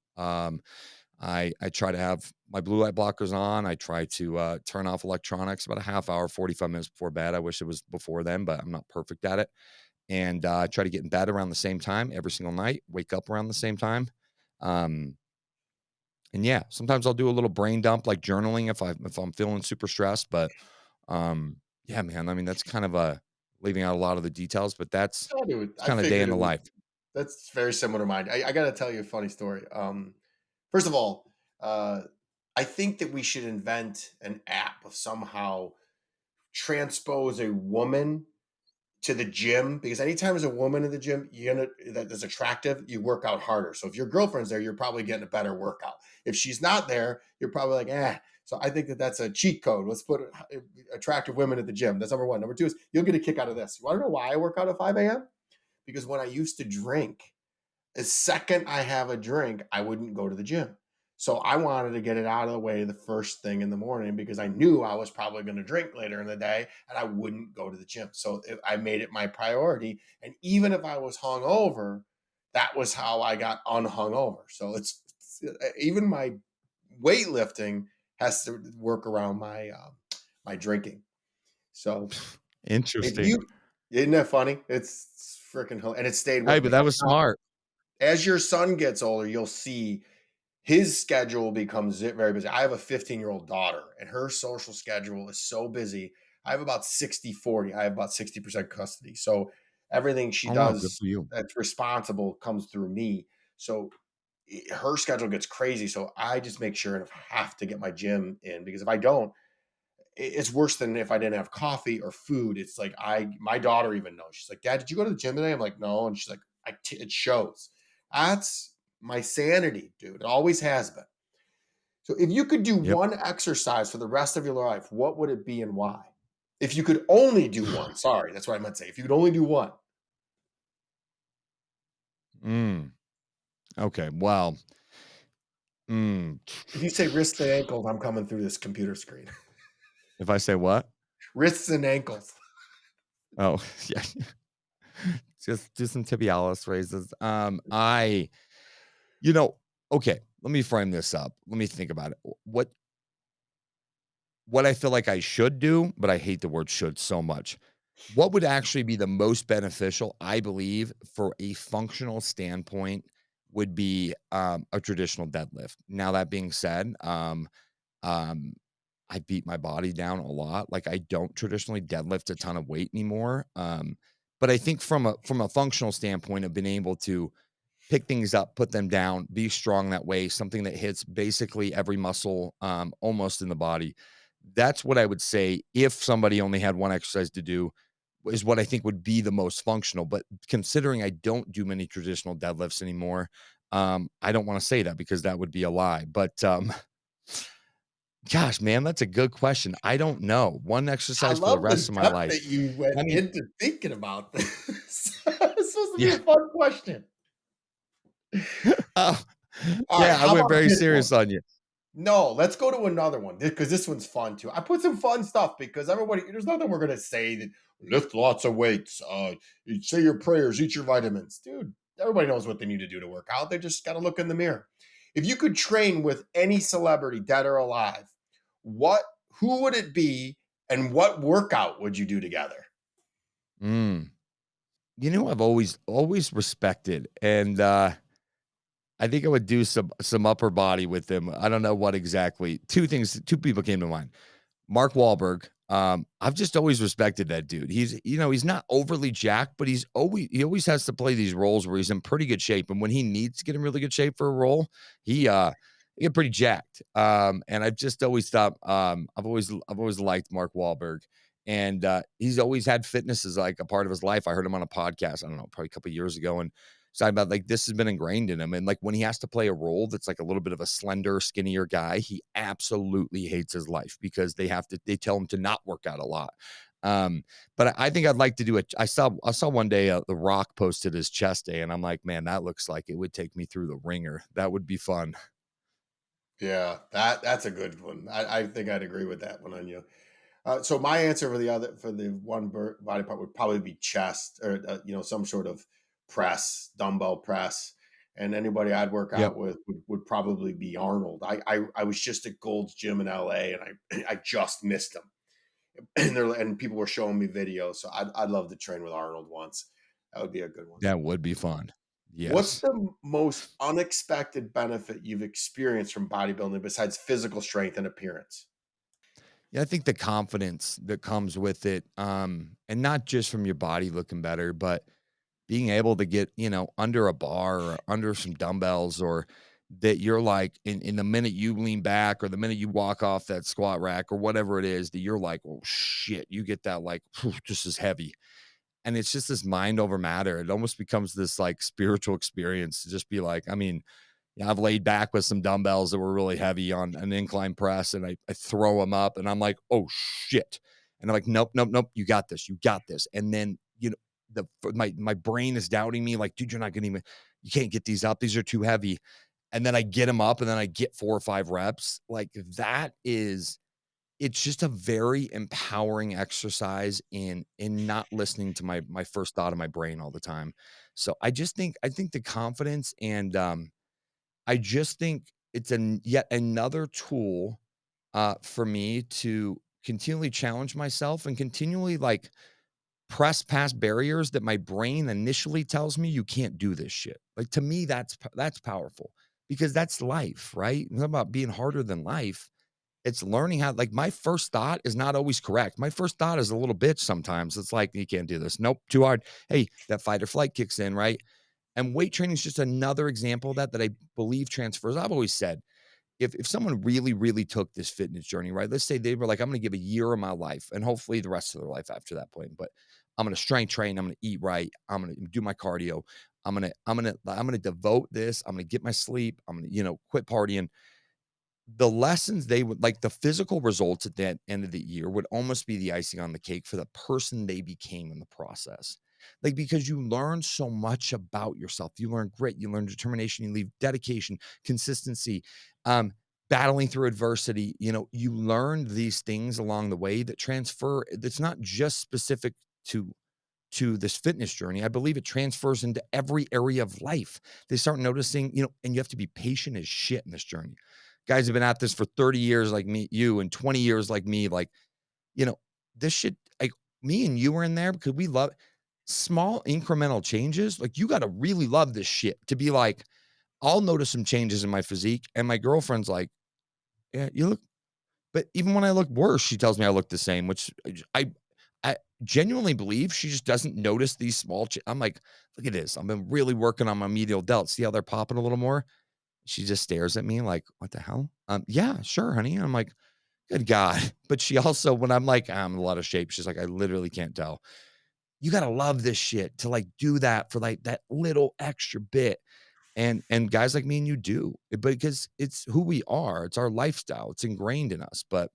[SPEAKER 2] I try to have my blue light blockers on. I try to turn off electronics about a half hour, 45 minutes before bed. I wish it was before then, but I'm not perfect at it. And I try to get in bed around the same time every single night, wake up around the same time. Um, and yeah, sometimes I'll do a little brain dump like journaling if I'm feeling super stressed. But yeah, man, I mean, that's kind of leaving out a lot of the details, but that's
[SPEAKER 1] I knew it.
[SPEAKER 2] it's
[SPEAKER 1] I
[SPEAKER 2] kind of day
[SPEAKER 1] figured
[SPEAKER 2] in
[SPEAKER 1] it
[SPEAKER 2] the
[SPEAKER 1] would.
[SPEAKER 2] life.
[SPEAKER 1] That's very similar to mine. I got to tell you a funny story. First of all, uh, I think that we should invent an app of somehow transpose a woman to the gym, because anytime there's a woman in the gym, that is attractive, you work out harder. So if your girlfriend's there, you're probably getting a better workout. If she's not there, you're probably like, eh. So I think that that's a cheat code. Let's put attractive women at the gym. That's number one. Number two is you'll get a kick out of this. You want to know why I work out at 5 a.m.? Because when I used to drink, the second I have a drink, I wouldn't go to the gym. So I wanted to get it out of the way the first thing in the morning because I knew I was probably going to drink later in the day and I wouldn't go to the gym. So I made it my priority. And even if I was hungover, that was how I got unhungover. So even my weightlifting has to work around my drinking. So if
[SPEAKER 2] Interesting.
[SPEAKER 1] you, isn't that funny? It's freaking, and it stayed
[SPEAKER 2] Hey,
[SPEAKER 1] with
[SPEAKER 2] but
[SPEAKER 1] me.
[SPEAKER 2] that was smart.
[SPEAKER 1] As your son gets older, you'll see his schedule becomes very busy. I have a 15-year-old daughter, and her social schedule is so busy. I have about 60-40. I have about 60% custody. So everything she
[SPEAKER 2] Oh wow, good
[SPEAKER 1] does
[SPEAKER 2] for you.
[SPEAKER 1] that's responsible comes through me. So her schedule gets crazy. So I just make sure and have to get my gym in, because if I don't, it's worse than if I didn't have coffee or food. It's like my daughter even knows. She's like, Dad, did you go to the gym today? I'm like, no. And she's like, it shows. That's my sanity, dude. It always has been. So if you could do
[SPEAKER 2] Yep.
[SPEAKER 1] one exercise for the rest of your life, what would it be and why? If you could only do one, sorry, that's what I meant to say. If you could only do one,
[SPEAKER 2] Mm, okay. Well, mm,
[SPEAKER 1] if you say wrists and ankles, I'm coming through this computer screen.
[SPEAKER 2] if I say what?
[SPEAKER 1] Wrists and ankles.
[SPEAKER 2] Oh, yeah. Just do some tibialis raises. You know, okay, let me frame this up. Let me think about it. What I feel like I should do, but I hate the word should so much. What would actually be the most beneficial, I believe, for a functional standpoint would be a traditional deadlift. Now, that being said, um, I beat my body down a lot. Like, I don't traditionally deadlift a ton of weight anymore. But I think from a functional standpoint of being able to pick things up, put them down, be strong that way, something that hits basically every muscle, almost in the body. That's what I would say if somebody only had one exercise to do, is what I think would be the most functional. But considering I don't do many traditional deadlifts anymore, I don't want to say that because that would be a lie. But gosh, man, that's a good question. I don't know. One
[SPEAKER 1] I
[SPEAKER 2] exercise for the
[SPEAKER 1] love
[SPEAKER 2] rest
[SPEAKER 1] the
[SPEAKER 2] of my
[SPEAKER 1] depth
[SPEAKER 2] life.
[SPEAKER 1] that you went
[SPEAKER 2] I mean,
[SPEAKER 1] into thinking about this. It's supposed to be
[SPEAKER 2] yeah.
[SPEAKER 1] a fun question.
[SPEAKER 2] Oh,
[SPEAKER 1] All right,
[SPEAKER 2] yeah, I
[SPEAKER 1] how
[SPEAKER 2] went
[SPEAKER 1] about
[SPEAKER 2] very
[SPEAKER 1] this one?
[SPEAKER 2] serious on you.
[SPEAKER 1] No, let's go to another one because this one's fun too. I put some fun stuff because everybody, there's nothing we're gonna say that lift lots of weights, you say your prayers, eat your vitamins, dude. Everybody knows what they need to do to work out. They just got to look in the mirror. If you could train with any celebrity, dead or alive, what, who would it be, and what workout would you do together?
[SPEAKER 2] Mm. You know, I've always respected, and I think I would do some upper body with them. I don't know what exactly. Two people came to mind. Mark Wahlberg. I've just always respected that dude. He's not overly jacked, but he always has to play these roles where he's in pretty good shape. And when he needs to get in really good shape for a role, he get pretty jacked. And I've just always thought, I've always liked Mark Wahlberg. And he's always had fitness as like a part of his life. I heard him on a podcast, I don't know, probably a couple of years ago, and talking about like this has been ingrained in him. And like when he has to play a role that's like a little bit of a slender, skinnier guy, he absolutely hates his life because they tell him to not work out a lot. But I think I'd like to do it. I saw one day The Rock posted his chest day, and I'm like, man, that looks like it would take me through the ringer. That would be fun.
[SPEAKER 1] Yeah, that's a good one. I think I'd agree with that one on you. So my answer for the one body part would probably be chest or some sort of press, dumbbell press, and anybody I'd work
[SPEAKER 2] Yep.
[SPEAKER 1] out with would probably be Arnold. I was just at Gold's Gym in LA and I just missed him, and people were showing me videos. So I'd love to train with Arnold once. That would be a good one.
[SPEAKER 2] That would be fun.
[SPEAKER 1] What's
[SPEAKER 2] Yes.
[SPEAKER 1] the most unexpected benefit you've experienced from bodybuilding besides physical strength and appearance?
[SPEAKER 2] Yeah, I think the confidence that comes with it, and not just from your body looking better, but being able to get, under a bar or under some dumbbells, or that you're like in the minute you lean back or the minute you walk off that squat rack or whatever it is that you're like, oh shit, you get that like, "Phew, this is heavy." And it's just this mind over matter. It almost becomes this like spiritual experience to just be like, I mean, yeah, I've laid back with some dumbbells that were really heavy on an incline press, and I throw them up and I'm like, oh shit. And I'm like, nope, nope, nope. You got this. You got this. And then, my brain is doubting me like, dude, you're not going to even, you can't get these up. These are too heavy. And then I get them up and then I get 4 or 5 reps. Like that is, it's just a very empowering exercise in not listening to my first thought of my brain all the time. So I think the confidence and I just think it's yet another tool for me to continually challenge myself and continually like press past barriers that my brain initially tells me you can't do this shit. Like to me, that's powerful because that's life, right? It's not about being harder than life. It's learning how. Like my first thought is not always correct. My first thought is a little bitch sometimes. It's like you can't do this. Nope, too hard. Hey, that fight or flight kicks in, right? And weight training is just another example of that I believe transfers. I've always said, if someone really, really took this fitness journey, right? Let's say they were like, I'm going to give a year of my life and hopefully the rest of their life after that point, but I'm going to strength train. I'm going to eat right. I'm going to do my cardio. I'm going to devote this. I'm going to get my sleep. I'm going to, quit partying. The lessons they would like, the physical results at that end of the year would almost be the icing on the cake for the person they became in the process. Like, because you learn so much about yourself. You learn grit, you learn determination, you leave dedication, consistency, um, battling through adversity. You learn these things along the way that transfer. That's not just specific to this fitness journey. I believe it transfers into every area of life. They start noticing, and you have to be patient as shit in this journey. Guys have been at this for 30 years like you, and 20 years like me. Like, you know, this shit, like me and you were in there because we love small incremental changes. Like, you got to really love this shit to be like, I'll notice some changes in my physique. And my girlfriend's like, yeah, you look, but even when I look worse, she tells me I look the same, which I genuinely believe she just doesn't notice these I'm like, "Look at this. I've been really working on my medial delt. See how they're popping a little more?" She just stares at me like, "What the hell?" "Yeah, sure, honey." I'm like, "Good God." But she also, when I'm like, "I'm in a lot of shape," she's like, "I literally can't tell." You gotta love this shit to, like, do that for, like, that little extra bit. And guys like me and you do, because it's who we are, it's our lifestyle, it's ingrained in us. But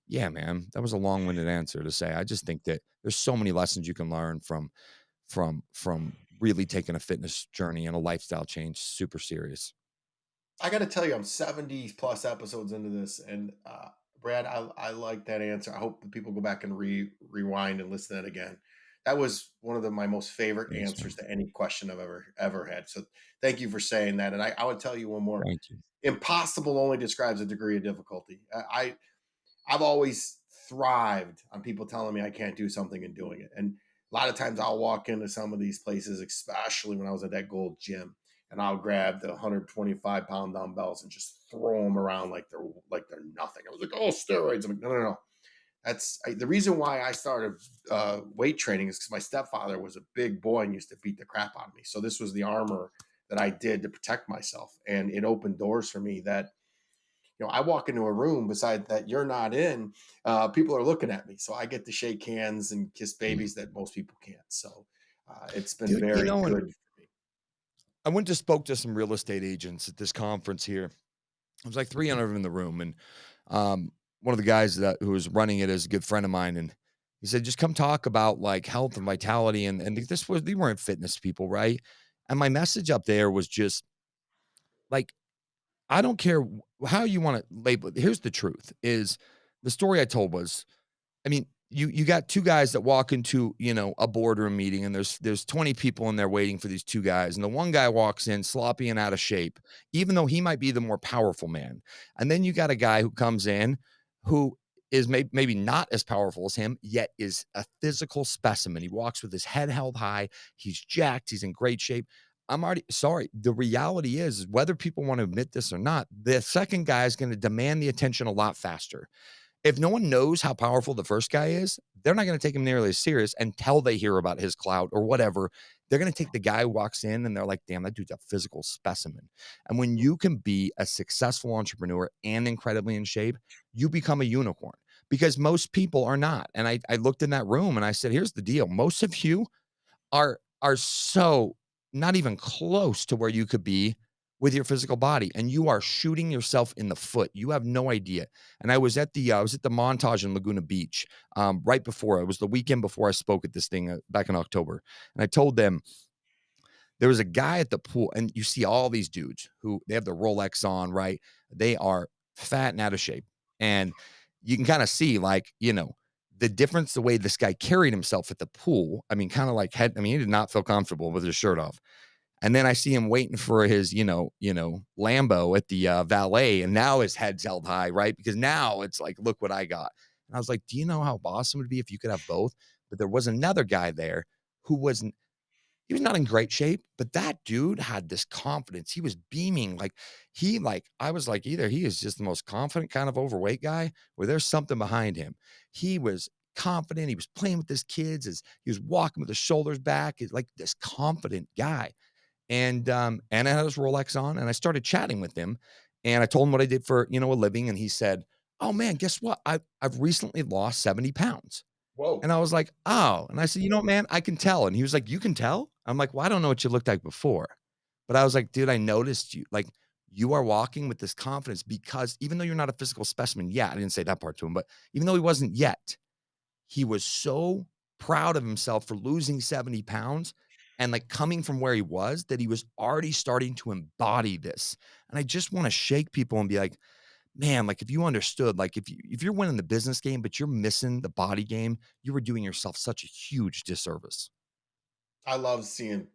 [SPEAKER 2] yeah, man, that was a long-winded answer to say I just think that there's so many lessons you can learn from really taking a fitness journey and a lifestyle change super serious.
[SPEAKER 1] I got to tell you, I'm 70 plus episodes into this, and Brad, I like that answer. I hope that people go back and rewind and listen to it again. That was one of my most favorite
[SPEAKER 2] Thanks,
[SPEAKER 1] answers
[SPEAKER 2] man.
[SPEAKER 1] to any question I've ever had. So thank you for saying that. And I would tell you one more.
[SPEAKER 2] Thank you.
[SPEAKER 1] Impossible only describes a degree of difficulty. I've always thrived on people telling me I can't do something and doing it. And a lot of times I'll walk into some of these places, especially when I was at that gold gym, and I'll grab the 125-pound dumbbells and just throw them around like they're nothing. I was like, oh, steroids. I'm like, no, no, no. The reason why I started weight training is because my stepfather was a big boy and used to beat the crap out of me. So this was the armor that I did to protect myself, and it opened doors for me that I walk into a room beside that you're not in, people are looking at me. So I get to shake hands and kiss
[SPEAKER 2] Mm.
[SPEAKER 1] babies that most people can't. So it's been
[SPEAKER 2] Dude,
[SPEAKER 1] very
[SPEAKER 2] and
[SPEAKER 1] good for me.
[SPEAKER 2] I went to spoke to some real estate agents at this conference here. It was like 300 of them in the room, and one of the guys who was running it is a good friend of mine, and he said, "Just come talk about like health and vitality." And they weren't fitness people, right? And my message up there was just like, I don't care how you want to label it. Here's the truth: is the story I told was, I mean, you got 2 guys that walk into, a boardroom meeting, and there's 20 people in there waiting for these 2 guys, and the one guy walks in sloppy and out of shape, even though he might be the more powerful man. And then you got a guy who comes in who is maybe not as powerful as him, yet is a physical specimen. He walks with his head held high, he's jacked, he's in great shape. I'm already sorry. The reality is, whether people want to admit this or not, the second guy is gonna demand the attention a lot faster. If no one knows how powerful the first guy is, they're not going to take him nearly as serious until they hear about his clout or whatever. They're going to take the guy who walks in and they're like, damn, that dude's a physical specimen. And when you can be a successful entrepreneur and incredibly in shape, you become a unicorn, because most people are not. And I looked in that room and I said, here's the deal. Most of you are so not even close to where you could be with your physical body, and you are shooting yourself in the foot. You have no idea. And I was at the Montage in Laguna Beach, right before, it was the weekend before I spoke at this thing, back in October, and I told them there was a guy at the pool, and you see all these dudes who they have the Rolex on, right? They are fat and out of shape. And you can kind of see, like, the difference, the way this guy carried himself at the pool. I mean, kind of like he did not feel comfortable with his shirt off. And then I see him waiting for his, Lambo at the valet, and now his head's held high, right? Because now it's like, look what I got. And I was like, do you know how awesome it would be if you could have both? But there was another guy there who wasn't he was not in great shape, but that dude had this confidence. He was beaming I was like, either he is just the most confident kind of overweight guy, or there's something behind him. He was confident. He was playing with his kids as he was walking with his shoulders back. He's like this confident guy. And I had his Rolex on, and I started chatting with him, and I told him what I did for, a living. And he said, "Oh man, guess what? I've recently lost 70 pounds."
[SPEAKER 1] Whoa.
[SPEAKER 2] And I was like, "Oh," and I said, "You know what, man, I can tell." And he was like, "You can tell?" I'm like, "Well, I don't know what you looked like before." But I was like, "Dude, I noticed you. Like, you are walking with this confidence because even though you're not a physical specimen yet," I didn't say that part to him, but even though he wasn't yet, he was so proud of himself for losing 70 pounds and, like, coming from where he was, that he was already starting to embody this. And I just wanna shake people and be like, man, like, if you understood, like, if you're winning the business game, but you're missing the body game, you were doing yourself such a huge disservice.
[SPEAKER 1] I love seeing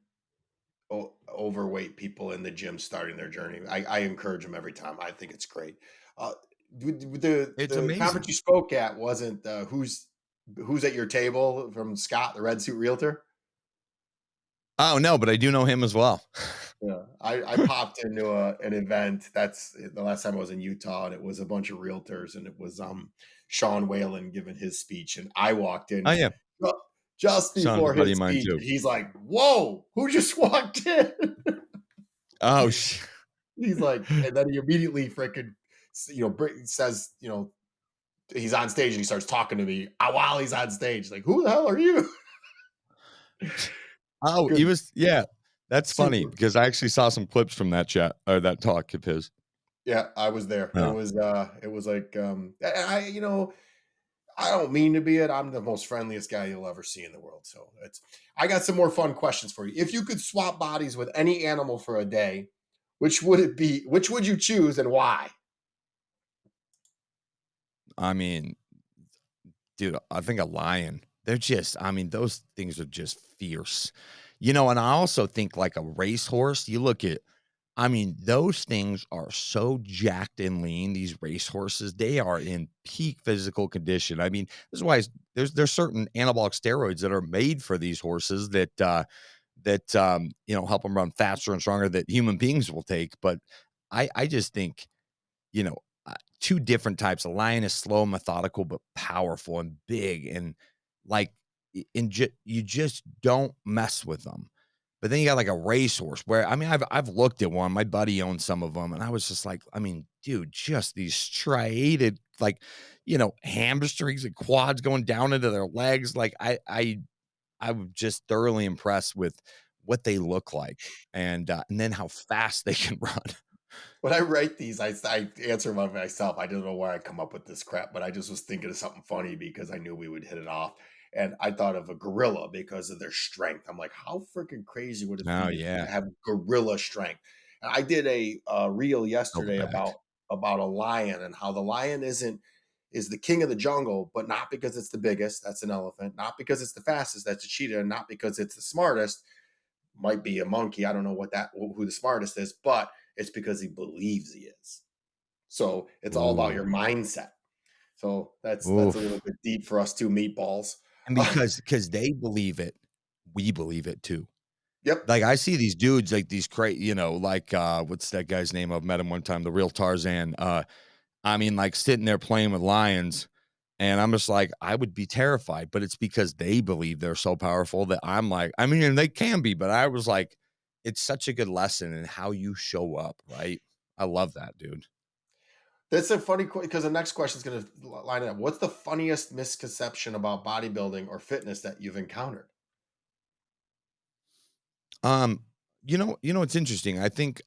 [SPEAKER 1] overweight people in the gym starting their journey. I encourage them every time. I think it's great. Uh,
[SPEAKER 2] It's
[SPEAKER 1] the conference
[SPEAKER 2] amazing.
[SPEAKER 1] you spoke at wasn't who's at your table from Scott, the red suit realtor.
[SPEAKER 2] Oh, no, but I do know him as well.
[SPEAKER 1] Yeah, I popped into an event. That's the last time I was in Utah, and it was a bunch of realtors, and it was Sean Whalen giving his speech, and I walked
[SPEAKER 2] Oh,
[SPEAKER 1] in.
[SPEAKER 2] yeah.
[SPEAKER 1] just
[SPEAKER 2] Sounds a
[SPEAKER 1] before
[SPEAKER 2] buddy
[SPEAKER 1] his
[SPEAKER 2] of mine
[SPEAKER 1] speech.
[SPEAKER 2] too.
[SPEAKER 1] He's like, "Whoa, who just walked in?"
[SPEAKER 2] Oh,
[SPEAKER 1] He's like, and then he immediately freaking, says, he's on stage and he starts talking to me while he's on stage. Like, who the hell are you?
[SPEAKER 2] oh, he
[SPEAKER 1] Good,
[SPEAKER 2] was, yeah. That's funny
[SPEAKER 1] super.
[SPEAKER 2] because I actually saw some clips from that chat or that talk of his.
[SPEAKER 1] Yeah, I was there.
[SPEAKER 2] Yeah.
[SPEAKER 1] It was like, I don't mean to be it. I'm the most friendliest guy you'll ever see in the world. So I got some more fun questions for you. If you could swap bodies with any animal for a day, which would it be? Which would you choose and why?
[SPEAKER 2] I mean, dude, I think a lion. They're just, I mean, those things are just fierce. And I also think like a racehorse, you look at, I mean, those things are so jacked and lean, these racehorses, they are in peak physical condition. I mean, this is why there's certain anabolic steroids that are made for these horses that help them run faster and stronger that human beings will take. But I just think, you know, two different types. A lion is slow, methodical, but powerful and big, and like, you just don't mess with them. But then you got like a racehorse where, I mean, I've looked at one. My buddy owns some of them, and I was just like, I mean, dude, just these striated, like, hamstrings and quads going down into their legs. Like, I'm just thoroughly impressed with what they look like, and then how fast they can run.
[SPEAKER 1] When I write these, I answer by myself. I don't know why I come up with this crap, but I just was thinking of something funny because I knew we would hit it off. And I thought of a gorilla because of their strength. I'm like, how freaking crazy would it
[SPEAKER 2] Oh,
[SPEAKER 1] be to
[SPEAKER 2] yeah.
[SPEAKER 1] have gorilla strength? And I did a reel yesterday
[SPEAKER 2] Silverback.
[SPEAKER 1] about a lion and how the lion is the king of the jungle, but not because it's the biggest, that's an elephant, not because it's the fastest, that's a cheetah, and not because it's the smartest, might be a monkey. I don't know who the smartest is, but it's because he believes he is. So it's all about
[SPEAKER 2] Ooh.
[SPEAKER 1] your mindset. So that's a little
[SPEAKER 2] Oof.
[SPEAKER 1] bit deep for us two meatballs.
[SPEAKER 2] And because they believe it, we believe it too.
[SPEAKER 1] Yep.
[SPEAKER 2] Like, I see these dudes, like, these like, what's that guy's name? I've met him one time, the real Tarzan. I mean, like, sitting there playing with lions, and I'm just like, I would be terrified, but it's because they believe they're so powerful that I'm like, I mean, and they can be, but I was like, it's such a good lesson in how you show up, right? I love that, dude.
[SPEAKER 1] That's a funny because the next question is going to line it up. What's the funniest misconception about bodybuilding or fitness that you've encountered?
[SPEAKER 2] Um, it's interesting. I think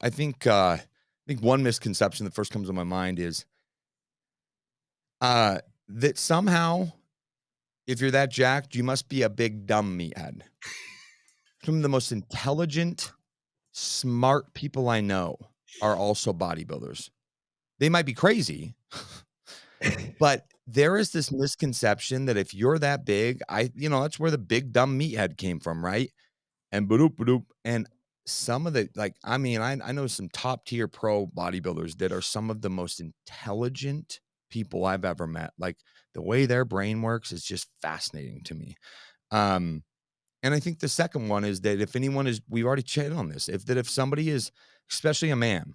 [SPEAKER 2] one misconception that first comes to my mind is that somehow if you're that jacked, you must be a big dumb meathead. Some of the most intelligent, smart people I know are also bodybuilders. They might be crazy, but there is this misconception that if you're that big, that's where the big dumb meathead came from, right? And badoop badoop. And some of the like, I mean, I know some top tier pro bodybuilders that are some of the most intelligent people I've ever met. Like the way their brain works is just fascinating to me. Um, and I think the second one is that if anyone is, we've already chatted on this, if somebody is, especially a man,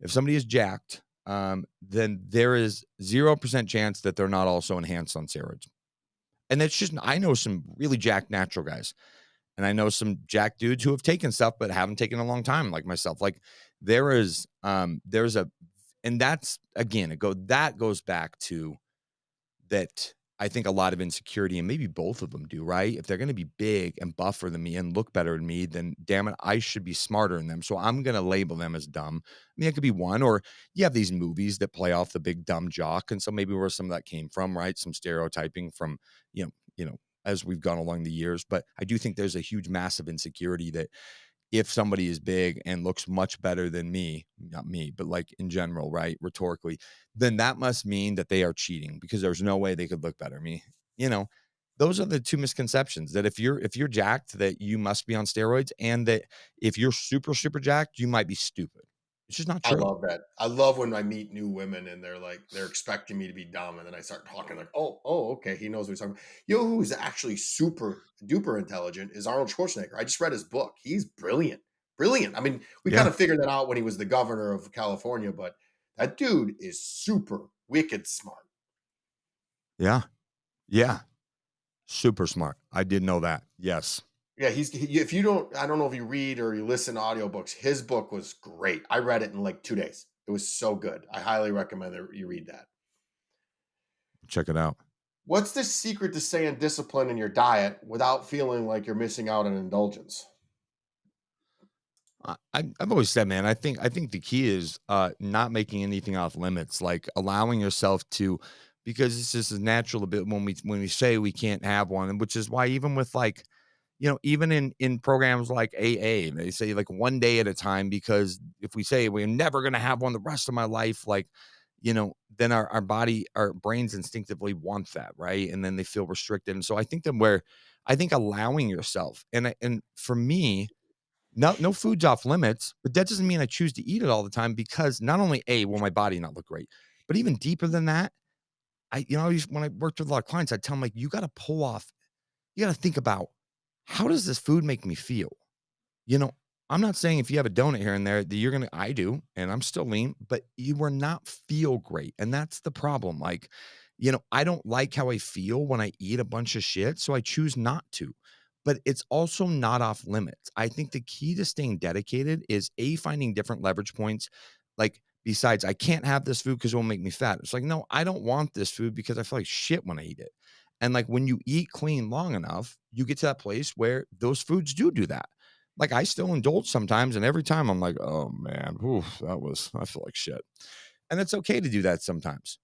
[SPEAKER 2] if somebody is jacked, then there is 0% chance that they're not also enhanced on steroids. And that's just, I know some really jacked natural guys. And I know some jack dudes who have taken stuff, but haven't taken a long time, like myself. Like there's a, and that's again, that goes back to that. I think a lot of insecurity, and maybe both of them do, right? If they're going to be big and buffer than me and look better than me, then damn it, I should be smarter than them. So I'm going to label them as dumb. I mean, it could be one, or you have these movies that play off the big dumb jock. And so maybe where some of that came from, right? Some stereotyping from, as we've gone along the years. But I do think there's a huge, massive insecurity that if somebody is big and looks much better than me, not me, but like in general, right? Rhetorically, then that must mean that they are cheating because there's no way they could look better than me. You know, those are the two misconceptions that if you're jacked, that you must be on steroids, and that if you're super, super jacked, you might be stupid. It's just not
[SPEAKER 1] I
[SPEAKER 2] true.
[SPEAKER 1] love that. I love when I meet new women and they're like, they're expecting me to be dumb. And then I start talking like, okay. He knows what he's talking about. You know who's actually super duper intelligent is Arnold Schwarzenegger. I just read his book. He's brilliant. Brilliant. I mean, we kind
[SPEAKER 2] Yeah.
[SPEAKER 1] of figured that out when he was the governor of California, but that dude is super wicked smart.
[SPEAKER 2] Yeah. Yeah. Super smart. I did know that. Yes.
[SPEAKER 1] Yeah, if you don't, I don't know if you read or you listen to audiobooks, his book was great. I read it in like 2 days. It was so good. I highly recommend that you read that.
[SPEAKER 2] Check it out.
[SPEAKER 1] What's the secret to staying disciplined in your diet without feeling like you're missing out on indulgence?
[SPEAKER 2] I've always said, man, I think the key is not making anything off limits, like allowing yourself to, because it's just as natural a bit when we say we can't have one, and which is why even with like, even in programs like AA, they say like one day at a time, because if we say we're never gonna have one the rest of my life, like, then our body, our brains instinctively want that, right? And then they feel restricted. And so I think allowing yourself, and for me, no food's off limits, but that doesn't mean I choose to eat it all the time, because not only A, will my body not look great, but even deeper than that, when I worked with a lot of clients, I tell them, like, you gotta think about, how does this food make me feel? You know, I'm not saying if you have a donut here and there that I do, and I'm still lean, but you will not feel great. And that's the problem. Like, I don't like how I feel when I eat a bunch of shit, so I choose not to. But it's also not off limits. I think the key to staying dedicated is finding different leverage points. Like, besides, I can't have this food because it will make me fat. It's like, no, I don't want this food because I feel like shit when I eat it. And like when you eat clean long enough, you get to that place where those foods do that. Like, I still indulge sometimes, and every time I'm like, "Oh, man, I feel like shit." And it's okay to do that sometimes,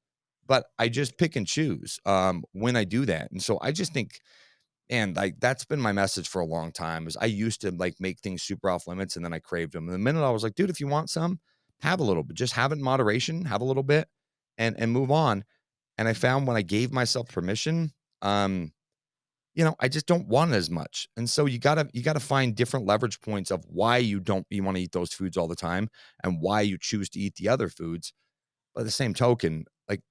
[SPEAKER 2] but I just pick and choose, when I do that. And so I just think, and like, that's been my message for a long time, is I used to, like, make things super off limits, and then I craved them. And the minute I was like, "Dude, if you want some, have a little, but just have it in moderation, have a little bit, and move on." And I found when I gave myself permission, um I just don't want it as much. And so you gotta find different leverage points of why you wanna eat those foods all the time, and why you choose to eat the other foods. By the same token, like,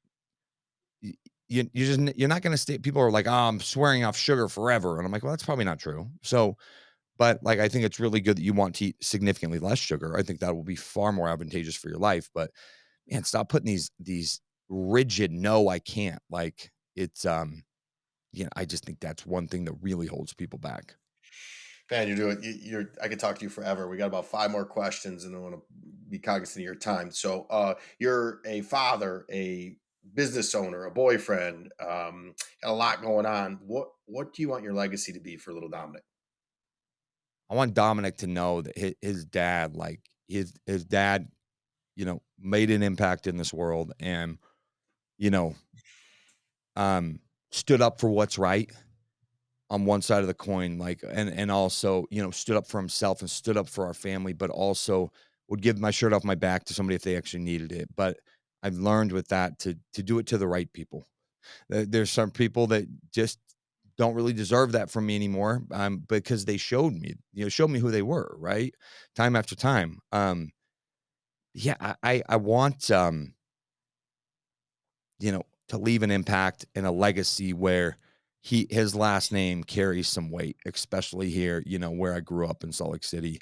[SPEAKER 2] y you're not gonna stay. People are like, "Oh, I'm swearing off sugar forever." And I'm like, "Well, that's probably not true." So, but, like, I think it's really good that you want to eat significantly less sugar. I think that will be far more advantageous for your life. But, man, stop putting these rigid, "No, I can't." Like, I just think that's one thing that really holds people back.
[SPEAKER 1] Man, you're doing. I could talk to you forever. We got about five more questions, and I want to be cognizant of your time. So, you're a father, a business owner, a boyfriend, and a lot going on. What do you want your legacy to be for little Dominic?
[SPEAKER 2] I want Dominic to know that his dad, like, his dad, made an impact in this world, and, you know, stood up for what's right on one side of the coin, like, and also, stood up for himself and stood up for our family, but also would give my shirt off my back to somebody if they actually needed it. But I've learned with that to do it to the right people. There's some people that just don't really deserve that from me anymore, because they showed me who they were, right? Time after time. Yeah, I want, to leave an impact and a legacy where his last name carries some weight, especially here, where I grew up in Salt Lake City,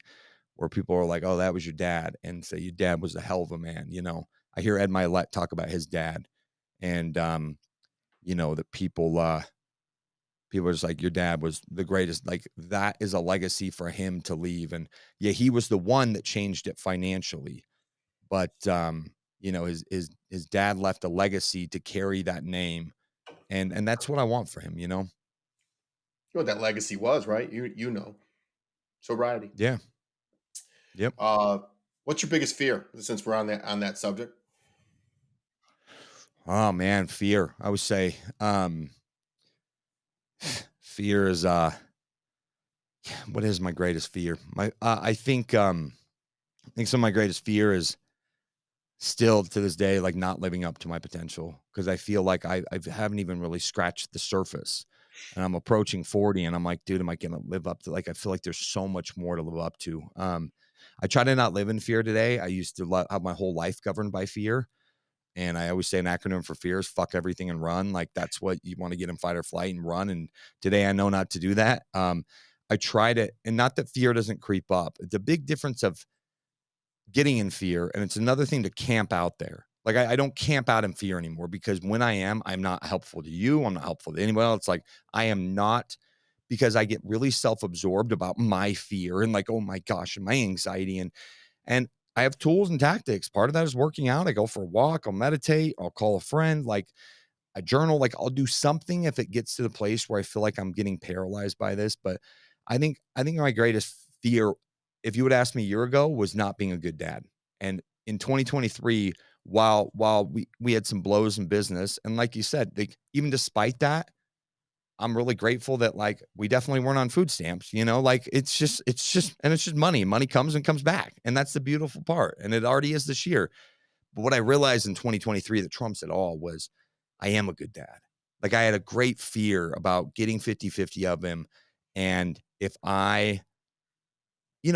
[SPEAKER 2] where people are like, "Oh, that was your dad," and say your dad was a hell of a man. I hear Ed Milet talk about his dad, and that people are just like, your dad was the greatest. Like, that is a legacy for him to leave. And yeah, he was the one that changed it financially. But his dad left a legacy to carry that name. And that's what I want for him, you know?
[SPEAKER 1] You know what that legacy was, right? Sobriety.
[SPEAKER 2] Yeah. Yep.
[SPEAKER 1] Uh, what's your biggest fear? Since we're on that subject.
[SPEAKER 2] Oh man, fear. I would say fear is what is my greatest fear? I think some of my greatest fear is still to this day, like, not living up to my potential, because I feel like I haven't even really scratched the surface, and I'm approaching 40, and I'm like, dude, am I gonna live up to, like, I feel like there's so much more to live up to. I try to not live in fear today. I used to have my whole life governed by fear, and I always say an acronym for fear is fuck everything and run. Like, that's what you want to get in fight or flight and run. And today I know not to do that. I try to, and not that fear doesn't creep up. The big difference of getting in fear, and it's another thing to camp out there. Like I don't camp out in fear anymore because when I am, I'm not helpful to you. I'm not helpful to anyone else. Like I am not because I get really self-absorbed about my fear and like, oh my gosh, and my anxiety. And I have tools and tactics. Part of that is working out. I go for a walk, I'll meditate, I'll call a friend, like a journal, like I'll do something if it gets to the place where I feel like I'm getting paralyzed by this. But I think my greatest fear, if you would ask me a year ago, was not being a good dad. And in 2023, while we had some blows in business, and like you said, like even despite that, I'm really grateful that like we definitely weren't on food stamps, like it's just money. Money comes and comes back. And that's the beautiful part. And it already is this year. But what I realized in 2023 that trumps it all was I am a good dad. Like I had a great fear about getting 50-50 of him. And if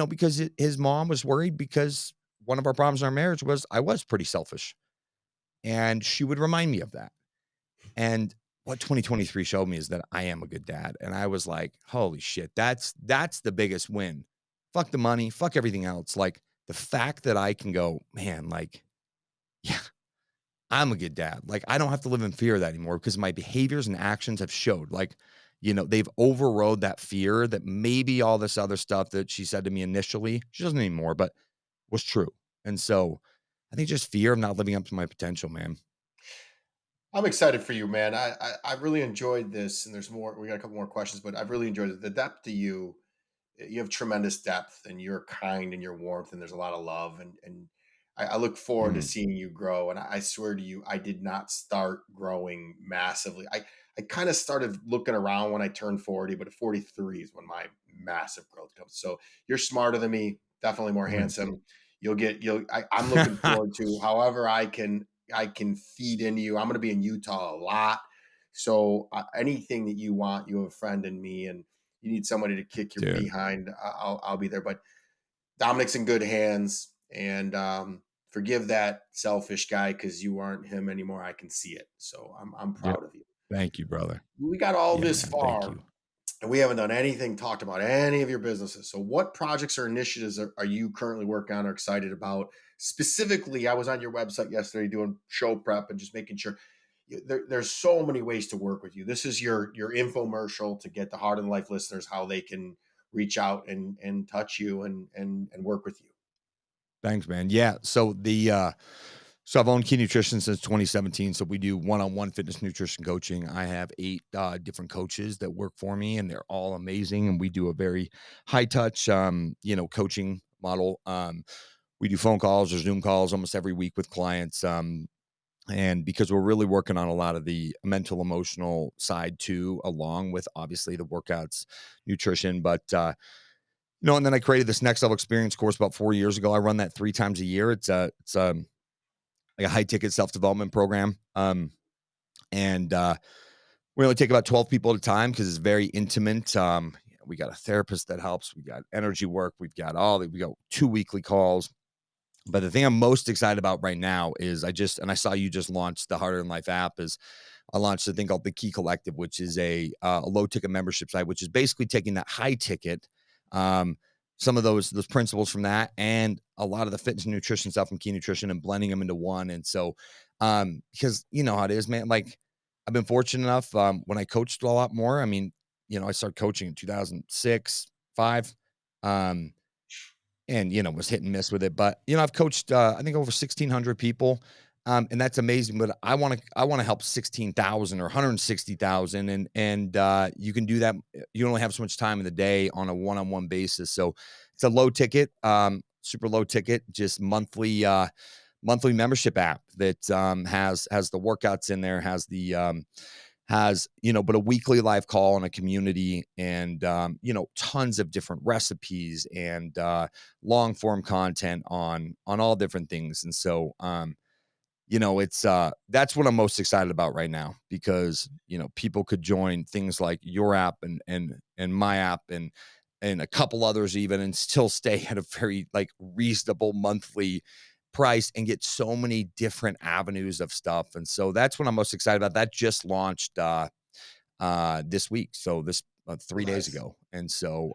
[SPEAKER 2] because his mom was worried because one of our problems in our marriage was I was pretty selfish. And she would remind me of that. And what 2023 showed me is that I am a good dad. And I was like, holy shit, that's the biggest win. Fuck the money, fuck everything else. Like the fact that I can go, man, like, yeah, I'm a good dad. Like I don't have to live in fear of that anymore because my behaviors and actions have showed like, they've overrode that fear that maybe all this other stuff that she said to me initially, she doesn't anymore, but was true. And so I think just fear of not living up to my potential, man.
[SPEAKER 1] I'm excited for you, man. I really enjoyed this, and there's more. We got a couple more questions, but I've really enjoyed it. The depth to you. You have tremendous depth, and you're kind, and you're warmth, and there's a lot of love, and I look forward to
[SPEAKER 2] Mhm.
[SPEAKER 1] seeing you grow. And I swear to you, I did not start growing massively. I kind of started looking around when I turned 40, but at 43 is when my massive growth comes. So you're smarter than me, definitely more
[SPEAKER 2] Thank
[SPEAKER 1] handsome.
[SPEAKER 2] you.
[SPEAKER 1] I'm looking forward to however I can feed into you. I'm going to be in Utah a lot. So anything that you want, you have a friend in me, and you need somebody to kick your
[SPEAKER 2] Dude.
[SPEAKER 1] behind, I'll be there. But Dominic's in good hands, and forgive that selfish guy because you aren't him anymore. I can see it, so I'm
[SPEAKER 2] Yep.
[SPEAKER 1] proud of you.
[SPEAKER 2] Thank you, brother.
[SPEAKER 1] We got all
[SPEAKER 2] Yeah,
[SPEAKER 1] this
[SPEAKER 2] man. Thank
[SPEAKER 1] far,
[SPEAKER 2] you.
[SPEAKER 1] and we haven't done anything talked about any of your businesses. So, what projects or initiatives are you currently working on or excited about? Specifically, I was on your website yesterday doing show prep and just making sure there's so many ways to work with you. This is your infomercial to get the Heart and Life listeners how they can reach out and touch you and work with you.
[SPEAKER 2] Thanks, man. Yeah. So I've owned Key Nutrition since 2017. So we do one-on-one fitness nutrition coaching. I have 8 different coaches that work for me, and they're all amazing. And we do a very high touch, coaching model. We do phone calls or Zoom calls almost every week with clients. And because we're really working on a lot of the mental, emotional side too, along with obviously the workouts, nutrition, and then I created this next level experience course about 4 years ago. I run that 3 times a year. It's like a high ticket self development program. And we only take about 12 people at a time because it's very intimate. We got a therapist that helps. We got energy work. We got 2 weekly calls. But the thing I'm most excited about right now is I saw you just launched the Harder in Life app. Is I launched a thing called the Key Collective, which is a low ticket membership site, which is basically taking that high ticket, um, some of those principles from that, and a lot of the fitness and nutrition stuff from Key Nutrition, and blending them into one. And so, because you know how it is, man. Like I've been fortunate enough when I coached a lot more. I mean, I started coaching in 2006, five. Um, and was hit and miss with it. But I've coached I think over 1,600 people, and that's amazing. But I want to help 16,000 or 160,000, and you can do that. You only have so much time in the day on a one-on-one basis, so it's a low ticket, super low ticket, just monthly membership app that has the workouts in there, but a weekly live call and a community, and tons of different recipes and long form content on all different things. And so it's that's what I'm most excited about right now, because people could join things like your app and my app and a couple others even, and still stay at a very like reasonable monthly price and get so many different avenues of stuff. And so that's what I'm most excited about. That just launched this week. So this
[SPEAKER 1] Oh,
[SPEAKER 2] 3 days
[SPEAKER 1] nice.
[SPEAKER 2] ago. And so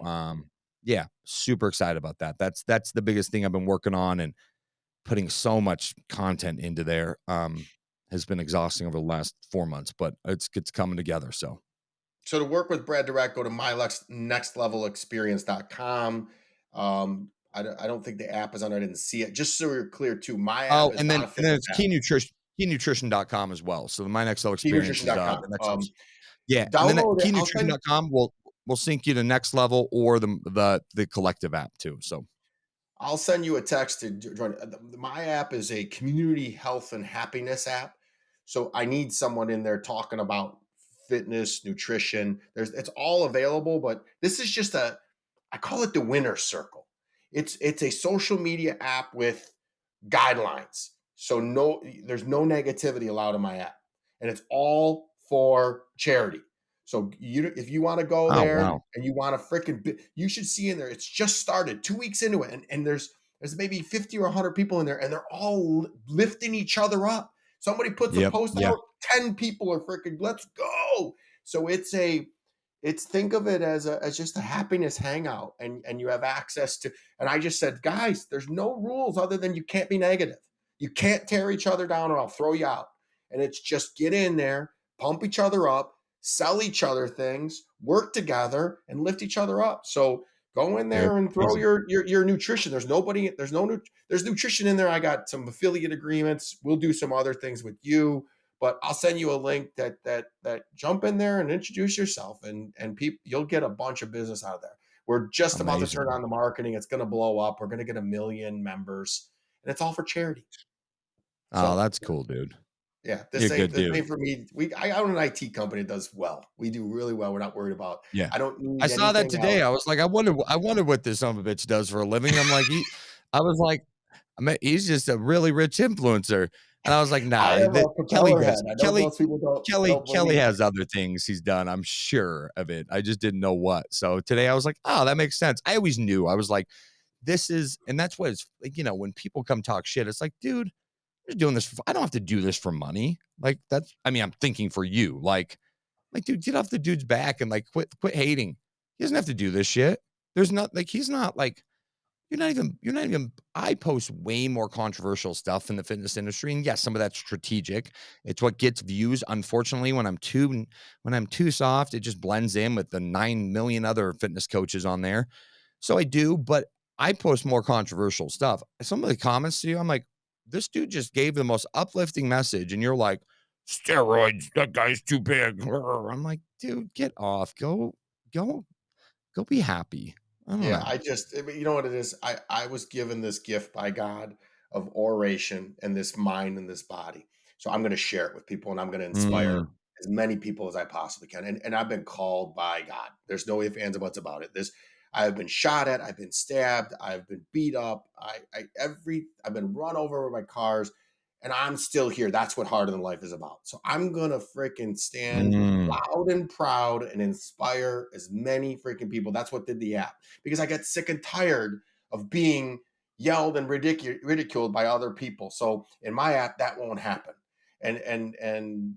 [SPEAKER 2] yeah, super excited about that. That's the biggest thing I've been working on. And putting so much content into there has been exhausting over the last 4 months, but it's coming together. So
[SPEAKER 1] So to work with Brad Direct, go to mynextlevelexperience.com. I don't think the app is on. I didn't see it. Just so you're clear, too, my app is not a
[SPEAKER 2] and then
[SPEAKER 1] fitness
[SPEAKER 2] it's
[SPEAKER 1] app.
[SPEAKER 2] keynutrition.com as well. So the My Next Level Experience is the
[SPEAKER 1] Keynutrition.com.
[SPEAKER 2] next level. Yeah, and then
[SPEAKER 1] Download it. I'll send.
[SPEAKER 2] keynutrition.com will sync you to Next Level or the collective app too. So
[SPEAKER 1] I'll send you a text to join. My app is a community health and happiness app. So I need someone in there talking about fitness, nutrition. It's all available, but this is just I call it the winner circle. It's a social media app with guidelines. So there's no negativity allowed in my app. And it's all for charity. So if you want to go
[SPEAKER 2] oh
[SPEAKER 1] there
[SPEAKER 2] wow.
[SPEAKER 1] and you want to you should see in there. It's just started 2 weeks into it, and there's maybe 50 or 100 people in there, and they're all lifting each other up. Somebody puts a
[SPEAKER 2] Yep.
[SPEAKER 1] post
[SPEAKER 2] Yeah.
[SPEAKER 1] out, 10 people are freaking, let's go. So think of it as just a happiness hangout, and you have access to. And I just said, guys, there's no rules other than you can't be negative. You can't tear each other down, or I'll throw you out. And it's just get in there, pump each other up, sell each other things, work together, and lift each other up. So go in there and throw
[SPEAKER 2] Amazing.
[SPEAKER 1] your nutrition. There's nutrition in there. I got some affiliate agreements. We'll do some other things with you, but I'll send you a link that jump in there and introduce yourself, and people, you'll get a bunch of business out of there. We're just about to turn
[SPEAKER 2] Amazing.
[SPEAKER 1] on the marketing. It's going to blow up. We're going to get 1 million members, and it's all for charity.
[SPEAKER 2] Oh,
[SPEAKER 1] So
[SPEAKER 2] that's cool, dude.
[SPEAKER 1] yeah,
[SPEAKER 2] You're a good
[SPEAKER 1] this
[SPEAKER 2] dude.
[SPEAKER 1] ain't for me. I own an IT company that does well. We do really well. We're not worried about.
[SPEAKER 2] Yeah.
[SPEAKER 1] I don't
[SPEAKER 2] I
[SPEAKER 1] need
[SPEAKER 2] saw that
[SPEAKER 1] anything else.
[SPEAKER 2] today. I was like, I wonder what this son of a bitch does for a living. I'm like, I was like, I mean, he's just a really rich influencer. And I was like,
[SPEAKER 1] I
[SPEAKER 2] nah,
[SPEAKER 1] have a
[SPEAKER 2] Kelly
[SPEAKER 1] propeller head.
[SPEAKER 2] does.
[SPEAKER 1] I know most people don't
[SPEAKER 2] Kelly
[SPEAKER 1] believe
[SPEAKER 2] has
[SPEAKER 1] it.
[SPEAKER 2] other things he's done. I'm sure of it. I just didn't know what. So today I was like, oh, that makes sense. I always knew. I was like, and that's what it's like, when people come talk shit, it's like, dude, you're doing this. I don't have to do this for money. Like I'm thinking for you, dude, get off the dude's back and quit hating. He doesn't have to do this shit. There's not he's not like, you're not even, I post way more controversial stuff in the fitness industry. And yes, some of that's strategic. It's what gets views. Unfortunately, when I'm too soft, it just blends in with the 9 million other fitness coaches on there. So I do, but I post more controversial stuff. Some of the comments to you, I'm like, this dude just gave the most uplifting message. And you're like, steroids, that guy's too big. I'm like, dude, get off. Go be happy. I don't
[SPEAKER 1] Yeah,
[SPEAKER 2] know.
[SPEAKER 1] you know what it is? I was given this gift by God of oration and this mind and this body. So I'm going to share it with people, and I'm going to inspire
[SPEAKER 2] Mm.
[SPEAKER 1] as many people as I possibly can. And I've been called by God. There's no ifs, ands, or buts about it. I've been shot at, I've been stabbed, I've been beat up, I've been run over by cars, and I'm still here. That's what Harder Than Life is about. So I'm gonna freaking stand
[SPEAKER 2] Mm.
[SPEAKER 1] loud and proud and inspire as many freaking people. That's what did the app, because I get sick and tired of being yelled and ridiculed by other people. So in my app, that won't happen. And I'm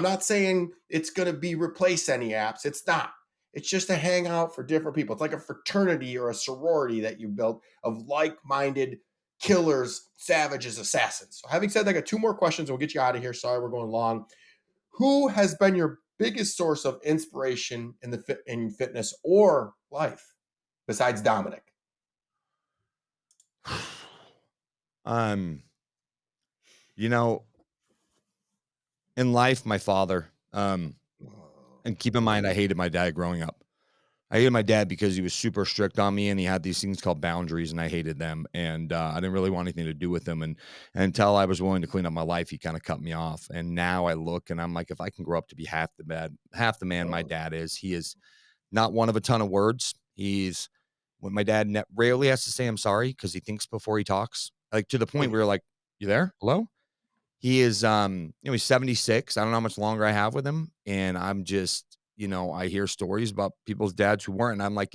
[SPEAKER 1] not saying it's going to be replace any apps. It's not. It's just a hangout for different people. It's like a fraternity or a sorority that you built of like-minded killers, savages, assassins. So having said that, I got 2 more questions and we'll get you out of here. Sorry, we're going long. Who has been your biggest source of inspiration in fitness or life besides Dominic?
[SPEAKER 2] Um, you know, in life, my father, and keep in mind, I hated my dad growing up. I hated my dad because he was super strict on me and he had these things called boundaries and I hated them. And I didn't really want anything to do with him. And until I was willing to clean up my life, he kind of cut me off. And now I look and I'm like, if I can grow up to be half the man my dad is, he is not one of a ton of words. He's when my dad rarely has to say I'm sorry because he thinks before he talks, like to the point where you're like, you there? Hello? He is, he's 76. I don't know how much longer I have with him. And I'm just, I hear stories about people's dads who weren't. And I'm like,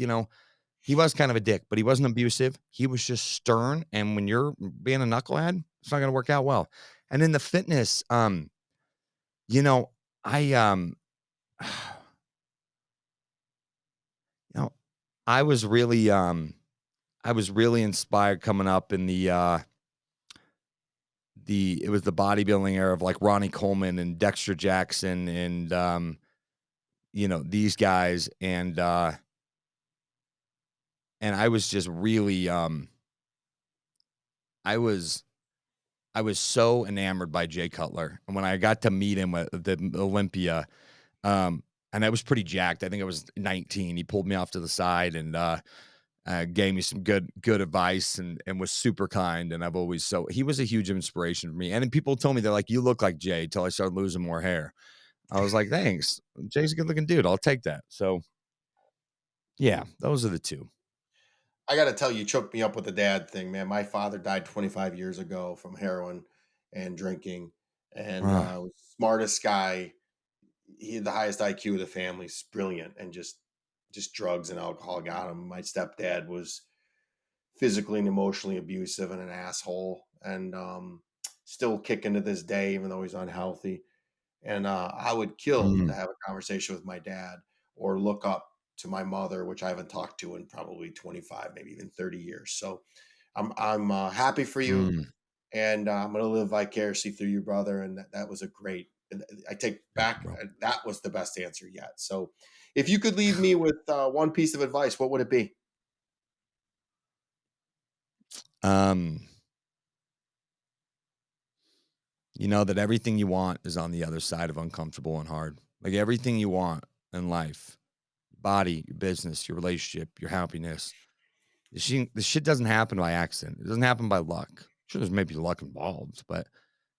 [SPEAKER 2] he was kind of a dick, but he wasn't abusive. He was just stern. And when you're being a knucklehead, it's not going to work out well. And in the fitness, I, you know, I was really inspired coming up in the, the bodybuilding era of like Ronnie Coleman and Dexter Jackson and these guys, and I was just really I was so enamored by Jay Cutler, and when I got to meet him at the Olympia, and I was pretty jacked. I think I was 19. He pulled me off to the side and gave me some good advice and was super kind. And he was a huge inspiration for me. And then people told me, they're like, you look like Jay, till I started losing more hair. I was like, thanks. Jay's a good looking dude. I'll take that. So yeah, those are the two.
[SPEAKER 1] I got to tell you, choked me up with the dad thing, man. My father died 25 years ago from heroin and drinking, and was the smartest guy. He had the highest IQ of the family, brilliant, and just drugs and alcohol got him. My stepdad was physically and emotionally abusive and an asshole, and still kicking to this day, even though he's unhealthy. And I would kill to have a conversation with my dad or look up to my mother, which I haven't talked to in probably 25, maybe even 30 years. So I'm happy for you, and I'm going to live vicariously through you, brother. And that was a great. I take back that was the best answer yet. So, if you could leave me with one piece of advice, what would it be?
[SPEAKER 2] That everything you want is on the other side of uncomfortable and hard. Like everything you want in life, body, your business, your relationship, your happiness. This shit doesn't happen by accident. It doesn't happen by luck. Sure, there's maybe luck involved, but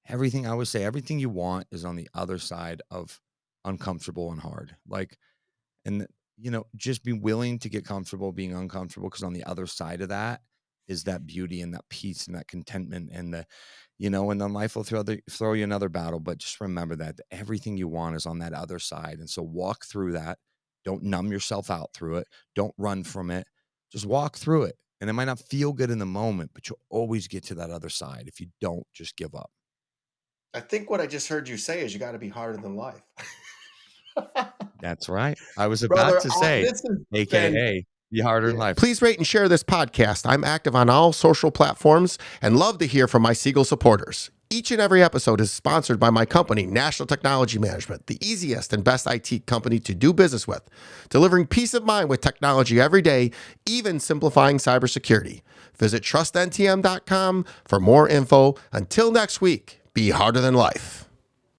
[SPEAKER 2] everything, I always say, everything you want is on the other side of uncomfortable and hard. Like, and just be willing to get comfortable being uncomfortable, because on the other side of that is that beauty and that peace and that contentment and and then life will throw you another battle. But just remember that everything you want is on that other side. And so walk through that. Don't numb yourself out through it. Don't run from it. Just walk through it. And it might not feel good in the moment, but you'll always get to that other side if you don't just give up.
[SPEAKER 1] I think what I just heard you say is you got to be harder than life.
[SPEAKER 2] That's right. I was about to say, AKA, be harder in life.
[SPEAKER 1] Please rate and share this podcast. I'm active on all social platforms and love to hear from my Siegel supporters. Each and every episode is sponsored by my company, National Technology Management, the easiest and best IT company to do business with, delivering peace of mind with technology every day, even simplifying cybersecurity. Visit trustntm.com for more info. Until next week, be harder than life.